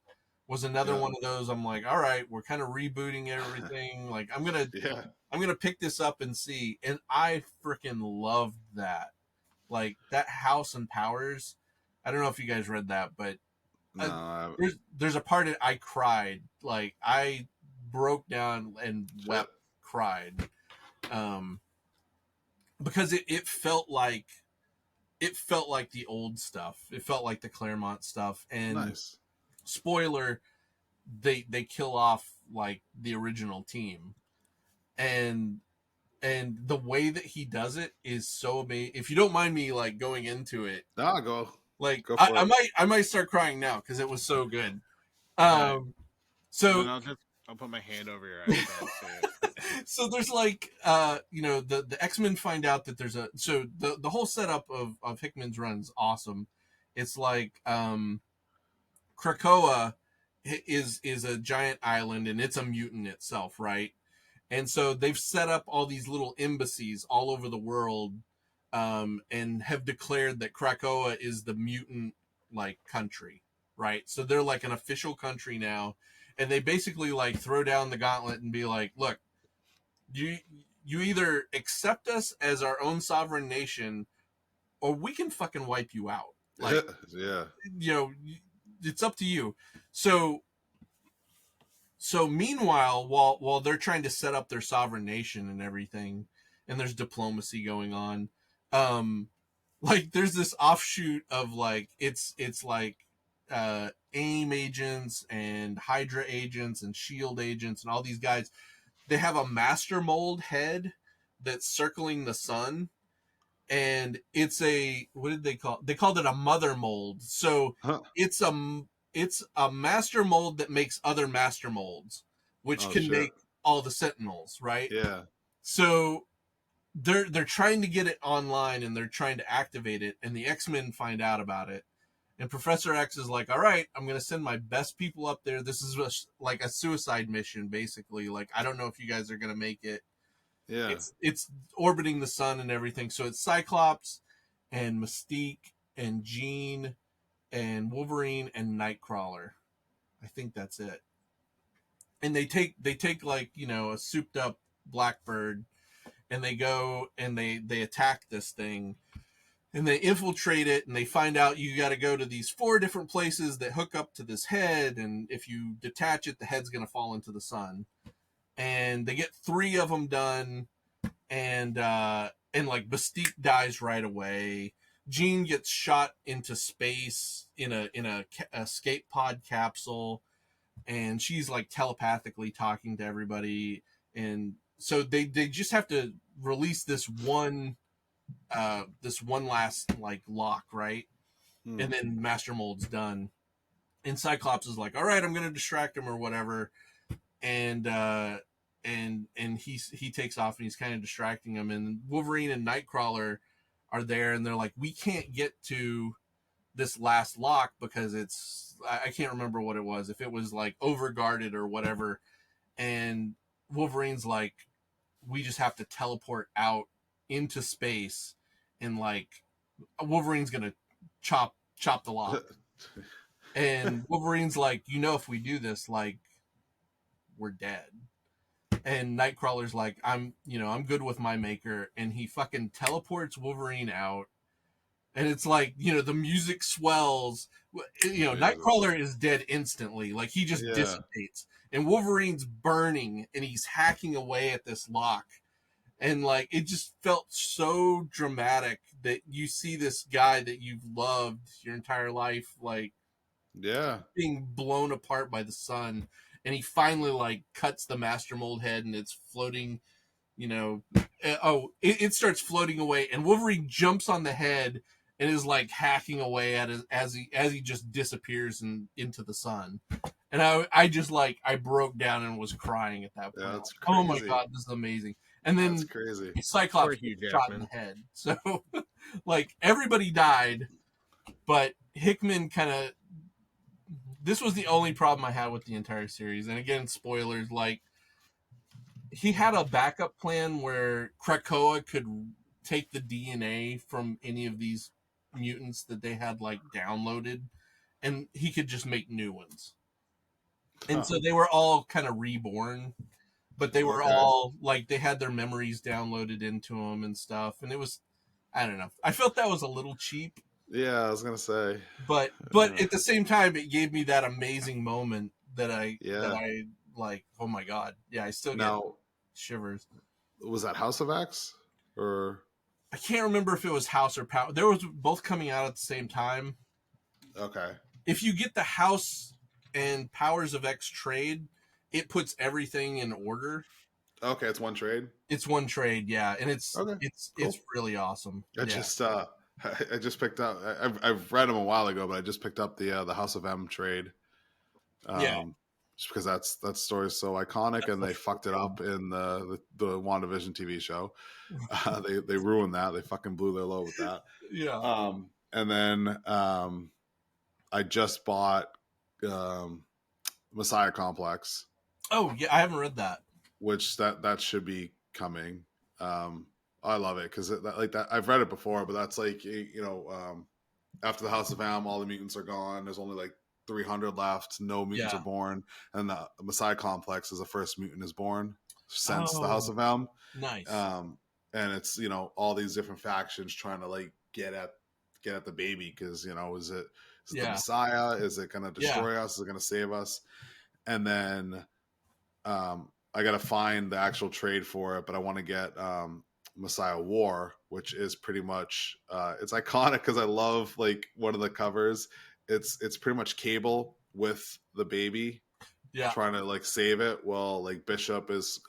was another one of those. I'm like, all right, we're kind of rebooting everything. Like I'm gonna pick this up and see, and I freaking loved that. Like that House and Powers. I don't know if you guys read that, but there's a part that I cried. Like I broke down and wept, cried, because it felt like the old stuff. It felt like the Claremont stuff. And spoiler, they kill off like the original team, and the way that he does it is so amazing. If you don't mind me like going into it, go. Like go for it. I might start crying now because it was so good. So I'll put my hand over your eyes. So there's like the X-Men find out that there's the whole setup of Hickman's run is awesome. It's like Krakoa is a giant island and it's a mutant itself, right? And so they've set up all these little embassies all over the world, and have declared that Krakoa is the mutant like country, right? So they're like an official country now, and they basically like throw down the gauntlet and be like, look, you either accept us as our own sovereign nation, or we can fucking wipe you out. Like, it's up to you. So meanwhile, while they're trying to set up their sovereign nation and everything, and there's diplomacy going on, like there's this offshoot of like it's like AIM agents and Hydra agents and SHIELD agents and all these guys. They have a master mold head that's circling the sun, and it's what did they call? They called it a mother mold. So it's a master mold that makes other master molds, which can make all the Sentinels, right? Yeah. So they're trying to get it online and they're trying to activate it, and the X-Men find out about it. And Professor X is like, all right, I'm going to send my best people up there. This is like a suicide mission, basically. Like, I don't know if you guys are going to make it. Yeah. It's orbiting the sun and everything. So it's Cyclops and Mystique and Jean and Wolverine and Nightcrawler. I think that's it. And they take like, a souped up Blackbird, and they go and they attack this thing, and they infiltrate it, and they find out you got to go to these 4 different places that hook up to this head, and if you detach it, the head's going to fall into the sun. And they get 3 of them done, and like Mystique dies right away. Jean gets shot into space in a escape pod capsule, and she's like telepathically talking to everybody. And so they just have to release this one last like lock, right? And then Master Mold's done, and Cyclops is like, all right, I'm gonna distract him or whatever, and he takes off, and he's kind of distracting him, and Wolverine and Nightcrawler are there, and they're like, we can't get to this last lock because I can't remember what it was, if it was like overguarded or whatever. And Wolverine's like, we just have to teleport out into space, and like Wolverine's gonna chop the lock. And Wolverine's like, if we do this, like, we're dead. And Nightcrawler's like, I'm good with my maker. And he fucking teleports Wolverine out. And it's like, the music swells. Nightcrawler is dead instantly. Like, he just dissipates. And Wolverine's burning, and he's hacking away at this lock. And, like, it just felt so dramatic that you see this guy that you've loved your entire life, like, being blown apart by the sun. And he finally, like, cuts the Master Mold head, and it's floating, it starts floating away. And Wolverine jumps on the head and is, like, hacking away at it as he just disappears into the sun. And I just, like, I broke down and was crying at that point. Yeah, that's crazy. Oh my God, this is amazing. And then that's crazy. Cyclops gets shot in the head. So, like, everybody died, but Hickman kind of... This was the only problem I had with the entire series. And again, spoilers, like, he had a backup plan where Krakoa could take the DNA from any of these mutants that they had, like, downloaded, and he could just make new ones. And so they were all kind of reborn, but they were all, like, they had their memories downloaded into them and stuff. And it was, I don't know. I felt that was a little cheap. Yeah, I was going to say. But at the same time, it gave me that amazing moment that I like, oh my God. Yeah, I still get shivers. Was that House of X? Or... I can't remember if it was House or Power. There was both coming out at the same time. Okay. If you get the House and Powers of X trade, it puts everything in order. Okay, it's one trade. It's one trade, yeah, and it's really awesome. I just picked up. I've read them a while ago, but I just picked up the House of M trade. Just because that story is so iconic, and they fucked it up in the WandaVision TV show. They ruined that. They fucking blew their load with that. Yeah. And then I just bought Messiah Complex. Oh yeah, I haven't read that. Which that should be coming. I love it because like that I've read it before, but that's like after the House of M, all the mutants are gone. There's only like 300 left. No mutants are born, and the Messiah Complex is the first mutant is born since the House of M. Nice. And it's all these different factions trying to like get at the baby because is it the Messiah? Is it going to destroy us? Is it going to save us? And then I got to find the actual trade for it, but I want to get Messiah War, which is pretty much it's iconic because I love like one of the covers. It's pretty much Cable with the baby, trying to like save it. Well, like Bishop is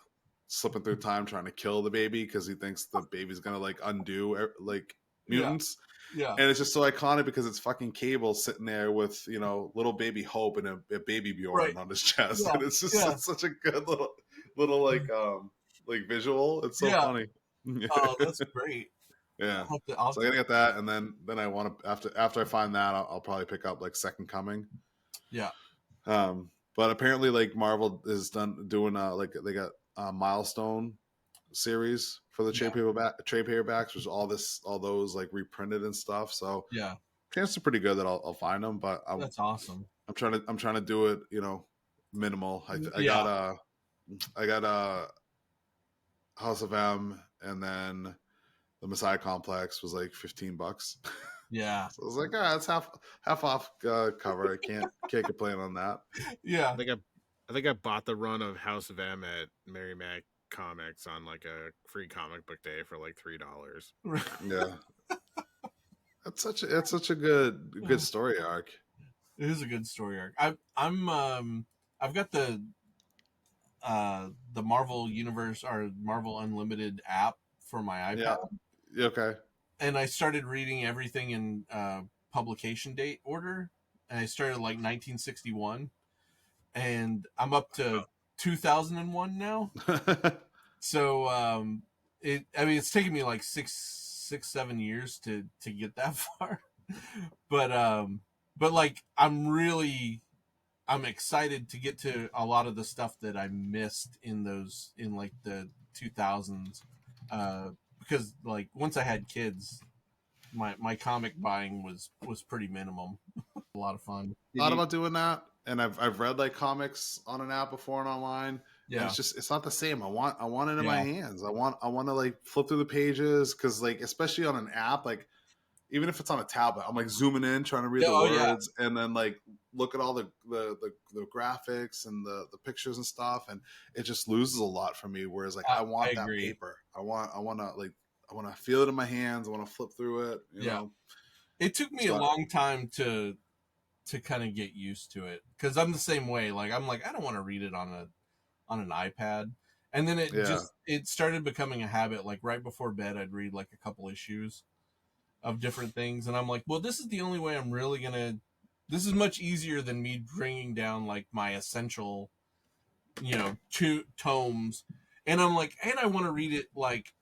slipping through time trying to kill the baby because he thinks the baby's gonna like undo like mutants. Yeah. And it's just so iconic because it's fucking Cable sitting there with little baby Hope and a baby Bjorn on his chest, and it's just such a good little like visual. It's so funny. Oh, that's great. Yeah, so I gotta get that, and then I want to after I find that, I'll probably pick up like Second Coming. Yeah. But apparently, like Marvel is doing like they got a Milestone series for the trade paperbacks, which all those like reprinted and stuff. So chances are pretty good that I'll find them. But that's awesome. I'm trying to do it, minimal. I got House of M, and then the Messiah Complex was like $15. Yeah. So I was like, it's half off cover. I can't complain on that. Yeah. I think I bought the run of House of M at Mary Mac Comics on like a free comic book day for like $3. Yeah. It's such a good story arc. It is a good story arc. I've got the Marvel Universe or Marvel Unlimited app for my iPad. Yeah. Okay. And I started reading everything in publication date order, and I started like 1961, and I'm up to 2001 now. So it's taken me like 6-7 years to get that far, but like I'm excited to get to a lot of the stuff that I missed in like the 2000s. Because like once I had kids, my comic buying was pretty minimum. A lot of fun. Thought about doing that, and I've read like comics on an app before and online. Yeah, and it's not the same. I want it in my hands. I want to like flip through the pages, because like especially on an app, like even if it's on a tablet, I'm like zooming in trying to read the words, and then like look at all the graphics and the pictures and stuff, and it just loses a lot for me. Whereas like I want that paper. I want to feel it in my hands. I want to flip through it. You know? It took me a long time to kind of get used to it, because I'm the same way. Like I'm like, I don't want to read it on an iPad, and then it started becoming a habit. Like right before bed, I'd read like a couple issues of different things, and I'm like, well, this is the only way I'm really gonna. This is much easier than me bringing down like my essential, 2 tomes, and I'm like, and I want to read it like,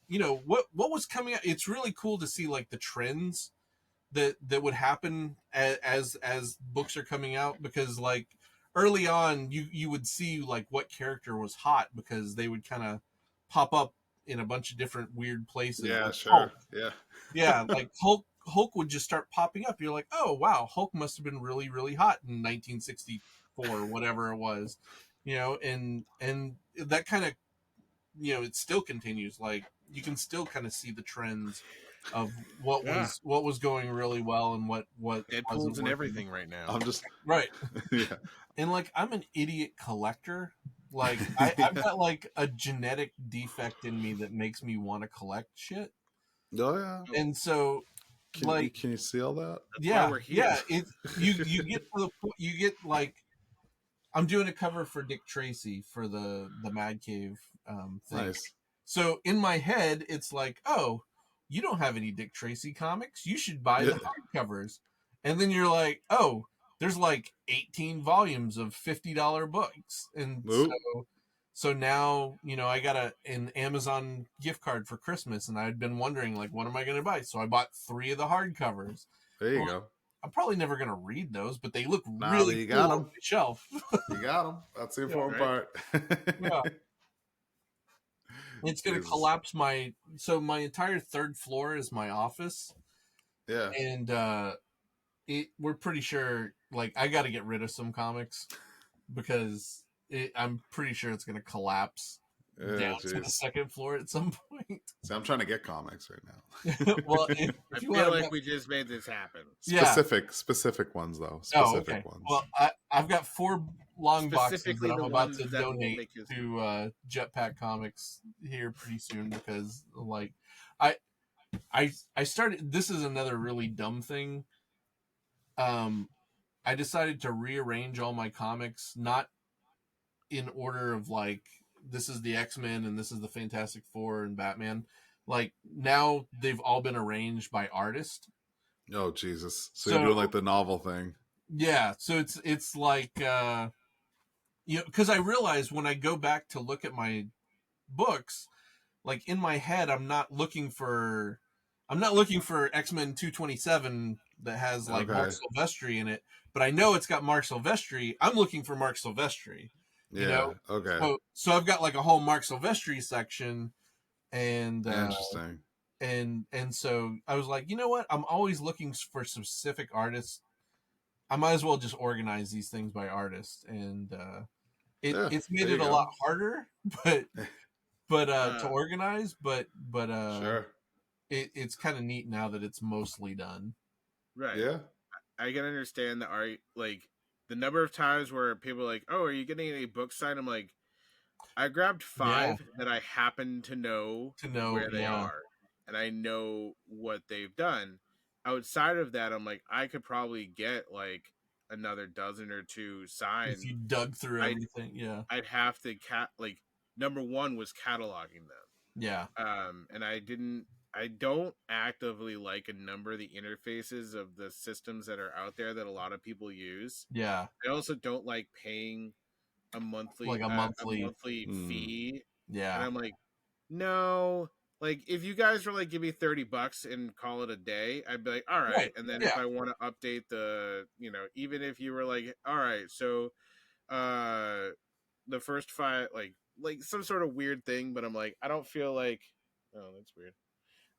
what was coming out. It's really cool to see like the trends that would happen as books are coming out, because like early on you would see like what character was hot, because they would kind of pop up in a bunch of different weird places. Yeah, like sure. Hulk. Yeah, like Hulk would just start popping up. You're like, oh wow, Hulk must have been really really hot in 1964, whatever it was, and that kind of, it still continues. Like you can still kind of see the trends of what was going really well and what Deadpool's and everything right now. I'm just right. And like I'm an idiot collector. Like I've got like a genetic defect in me that makes me want to collect shit. Oh yeah. And so can you see all that? Yeah, you get like, I'm doing a cover for Dick Tracy for the Mad Cave thing. Nice. So in my head, it's like, oh, you don't have any Dick Tracy comics. You should buy the hardcovers. And then you're like, oh, there's like 18 volumes of $50 books. And so now, I got an Amazon gift card for Christmas, and I'd been wondering, like, what am I going to buy? So I bought 3 of the hardcovers. There you go. I'm probably never going to read those, but they look really cool on the shelf. You got them. That's the important part. Yeah. It's going to collapse my entire 3rd floor is my office. Yeah. And we're pretty sure, like, I got to get rid of some comics, because I'm pretty sure it's going to collapse down to the 2nd floor at some point. See, I'm trying to get comics right now. Well, I feel like we just made this happen. Specific ones though. Specific ones. Well, I've got 4 long boxes that I'm about to donate to Jetpack Comics here pretty soon, because like I started. This is another really dumb thing. I decided to rearrange all my comics, not in order of like, this is the X-Men and this is the Fantastic Four and Batman. Like now they've all been arranged by artist. Oh Jesus! So you're doing like the novel thing. Yeah. So it's like because I realized when I go back to look at my books, like in my head, I'm not looking for X-Men 227 that has like Mark Silvestri in it, but I know it's got Mark Silvestri. I'm looking for Mark Silvestri. You know? Okay. So I've got like a whole Mark Silvestri section, and interesting. And so I was like, you know what? I'm always looking for specific artists. I might as well just organize these things by artist, and it's made it a lot harder, but to organize, but sure. It's kind of neat now that it's mostly done. Right. Yeah. I can understand the art, like the number of times where people are like, oh, are you getting any books signed? I'm like, I grabbed 5 that I happen to know where they are, and I know what they've done. Outside of that, I'm like, I could probably get like another dozen or 2 signed. If you dug through everything, I'd have to like number 1 was cataloging them. Yeah. And I don't actively like a number of the interfaces of the systems that are out there that a lot of people use. Yeah. I also don't like paying a monthly fee. Yeah. And I'm like, no, like if you guys were like, give me $30 and call it a day, I'd be like, all right. And then if I want to update the, even if you were like, all right, so the first 5, like some sort of weird thing, but I'm like, I don't feel like, oh, that's weird.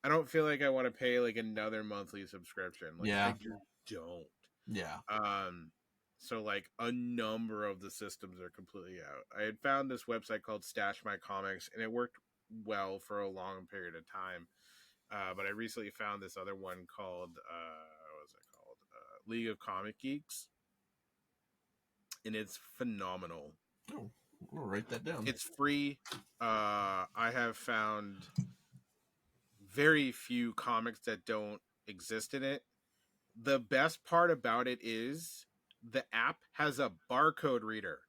I don't feel like I want to pay like another monthly subscription. Like, I just don't. Yeah. So like a number of the systems are completely out. I had found this website called Stash My Comics, and it worked well for a long period of time. But I recently found this other one called what was it called? League of Comic Geeks, and it's phenomenal. Oh, I'm gonna write that down. It's free. I have found very few comics that don't exist in it. The best part about it is the app has a barcode reader.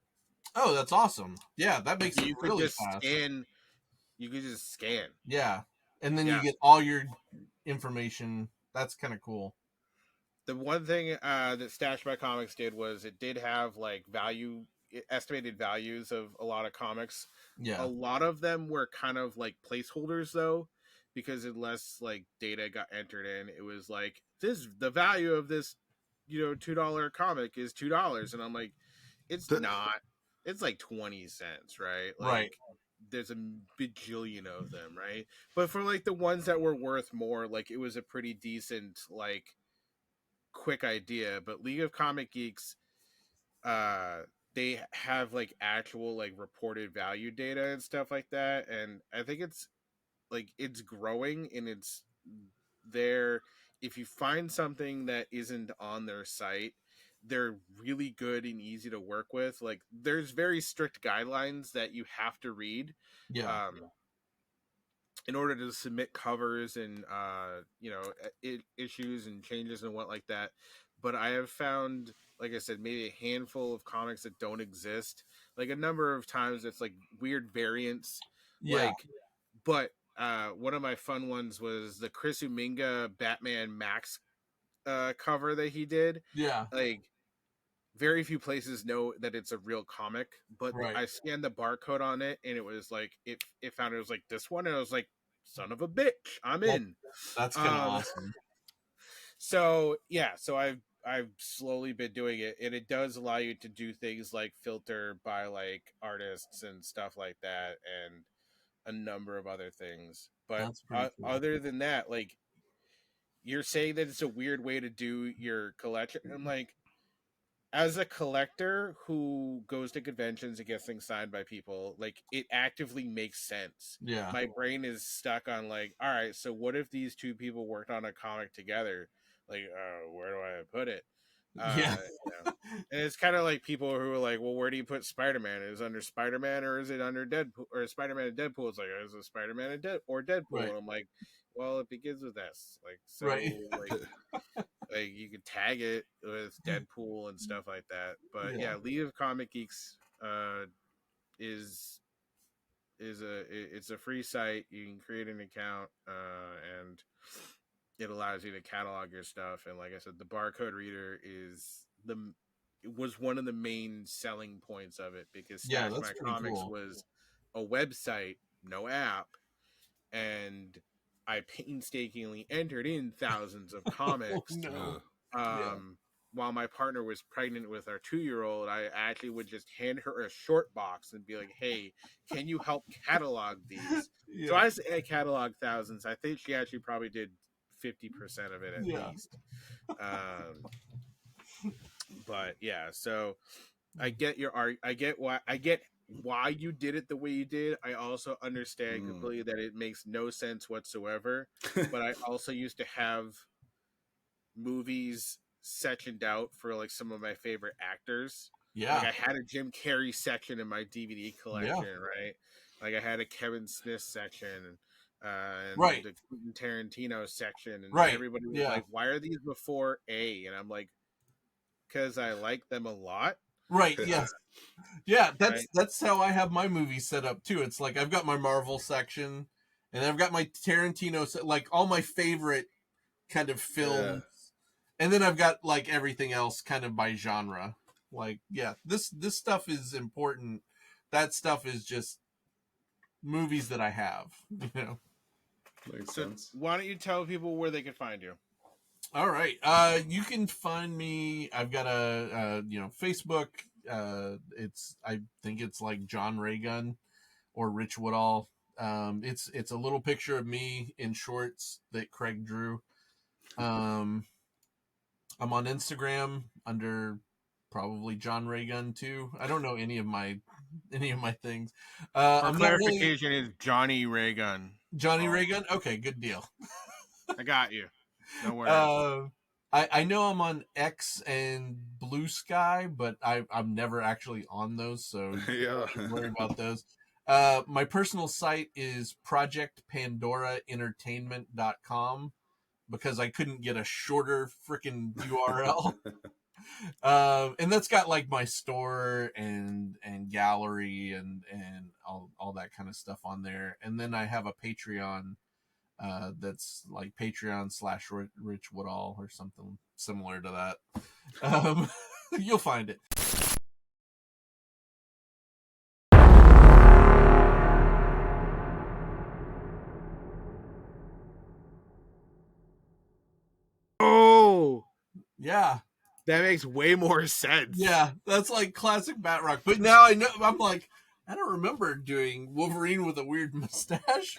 Oh, that's awesome. Yeah, that makes it You could really just fast. scan. You could just scan. Yeah. And then Yeah. you get all your information. That's kind of cool. The one thing that Stash My Comics did was it did have like estimated values of a lot of comics. Yeah. A lot of them were kind of like placeholders though, because unless like data got entered in, it was like the value of this, $2 comic is $2, and I'm like, it's not. It's like 20 cents, right? Like, right. There's a bajillion of them, right? But for like the ones that were worth more, like it was a pretty decent like quick idea. But League of Comic Geeks, they have like actual like reported value data and stuff like that, and I think it's growing, and it's there. If you find something that isn't on their site, they're really good and easy to work with. Like there's very strict guidelines that you have to read. Yeah. In order to submit covers and issues and changes and what like that. But I have found, like I said, maybe a handful of comics that don't exist. Like a number of times it's like weird variants. Yeah. But one of my fun ones was the Chris Uminga Batman Max cover that he did. Yeah. Like very few places know that it's a real comic, but right. I scanned the barcode on it, and it was like it found it was like this one, and I was like, son of a bitch, I'm in. That's kind of awesome. So yeah, so I've slowly been doing it, and it does allow you to do things like filter by like artists and stuff like that, and a number of other things. But cool. Other than that, like you're saying that it's a weird way to do your collection. I'm like, as a collector who goes to conventions and gets things signed by people, like it actively makes sense. Yeah. My brain is stuck on like, all right, so what if these two people worked on a comic together? Like, where do I put it? Yeah. And it's kind of like people who are like, well, where do you put Spider-Man? Is it under Spider-Man or is it under Deadpool? Or Spider-Man and Deadpool? It's like, is it Spider-Man and Deadpool? Right. And I'm like, well, it begins with S. Like, so, right. like you could tag it with Deadpool and stuff like that. But yeah, League of Comic Geeks is it's a free site. You can create an account and it allows you to catalog your stuff. And like I said, the barcode reader was one of the main selling points of it, because Stash My Comics was a website, no app, and I painstakingly entered in thousands of comics. While my partner was pregnant with our 2-year-old, I actually would just hand her a short box and be like, hey, can you help catalog these? So I cataloged thousands. I think she actually probably did 50% of it at least. But yeah, so I get I get why you did it the way you did. I also understand completely that it makes no sense whatsoever. But I also used to have movies sectioned out for like some of my favorite actors. Yeah. Like I had a Jim Carrey section in my DVD collection, right? Like I had a Kevin Smith section, and the Quentin Tarantino section, and everybody was like, why are these before A? And I'm like, because I like them a lot. Right. Yes. Yeah. That's how I have my movies set up too. It's like I've got my Marvel section, and I've got my Tarantino, like all my favorite kind of films, and then I've got like everything else kind of by genre. Like, this stuff is important. That stuff is just movies that I have. Makes sense. Why don't you tell people where they can find you? All right. You can find me. I've got a Facebook. I think it's like John Raygun or Rich Woodall. It's a little picture of me in shorts that Craig drew. I'm on Instagram under probably John Raygun too. I don't know any of my things. For clarification, is Johnny Raygun. Johnny Raygun? Okay, good deal. I got you. No worries. I know I'm on X and Blue Sky, but I'm never actually on those, so don't worry about those. My personal site is projectpandoraentertainment.com because I couldn't get a shorter freaking URL. And that's got like my store and gallery and all that kind of stuff on there. And then I have a Patreon that's like Patreon/Rich Woodall or something similar to that. You'll find it. Oh, yeah. That makes way more sense. Yeah, that's like classic Bat Rock. But now I know, I'm like, I don't remember doing Wolverine with a weird mustache.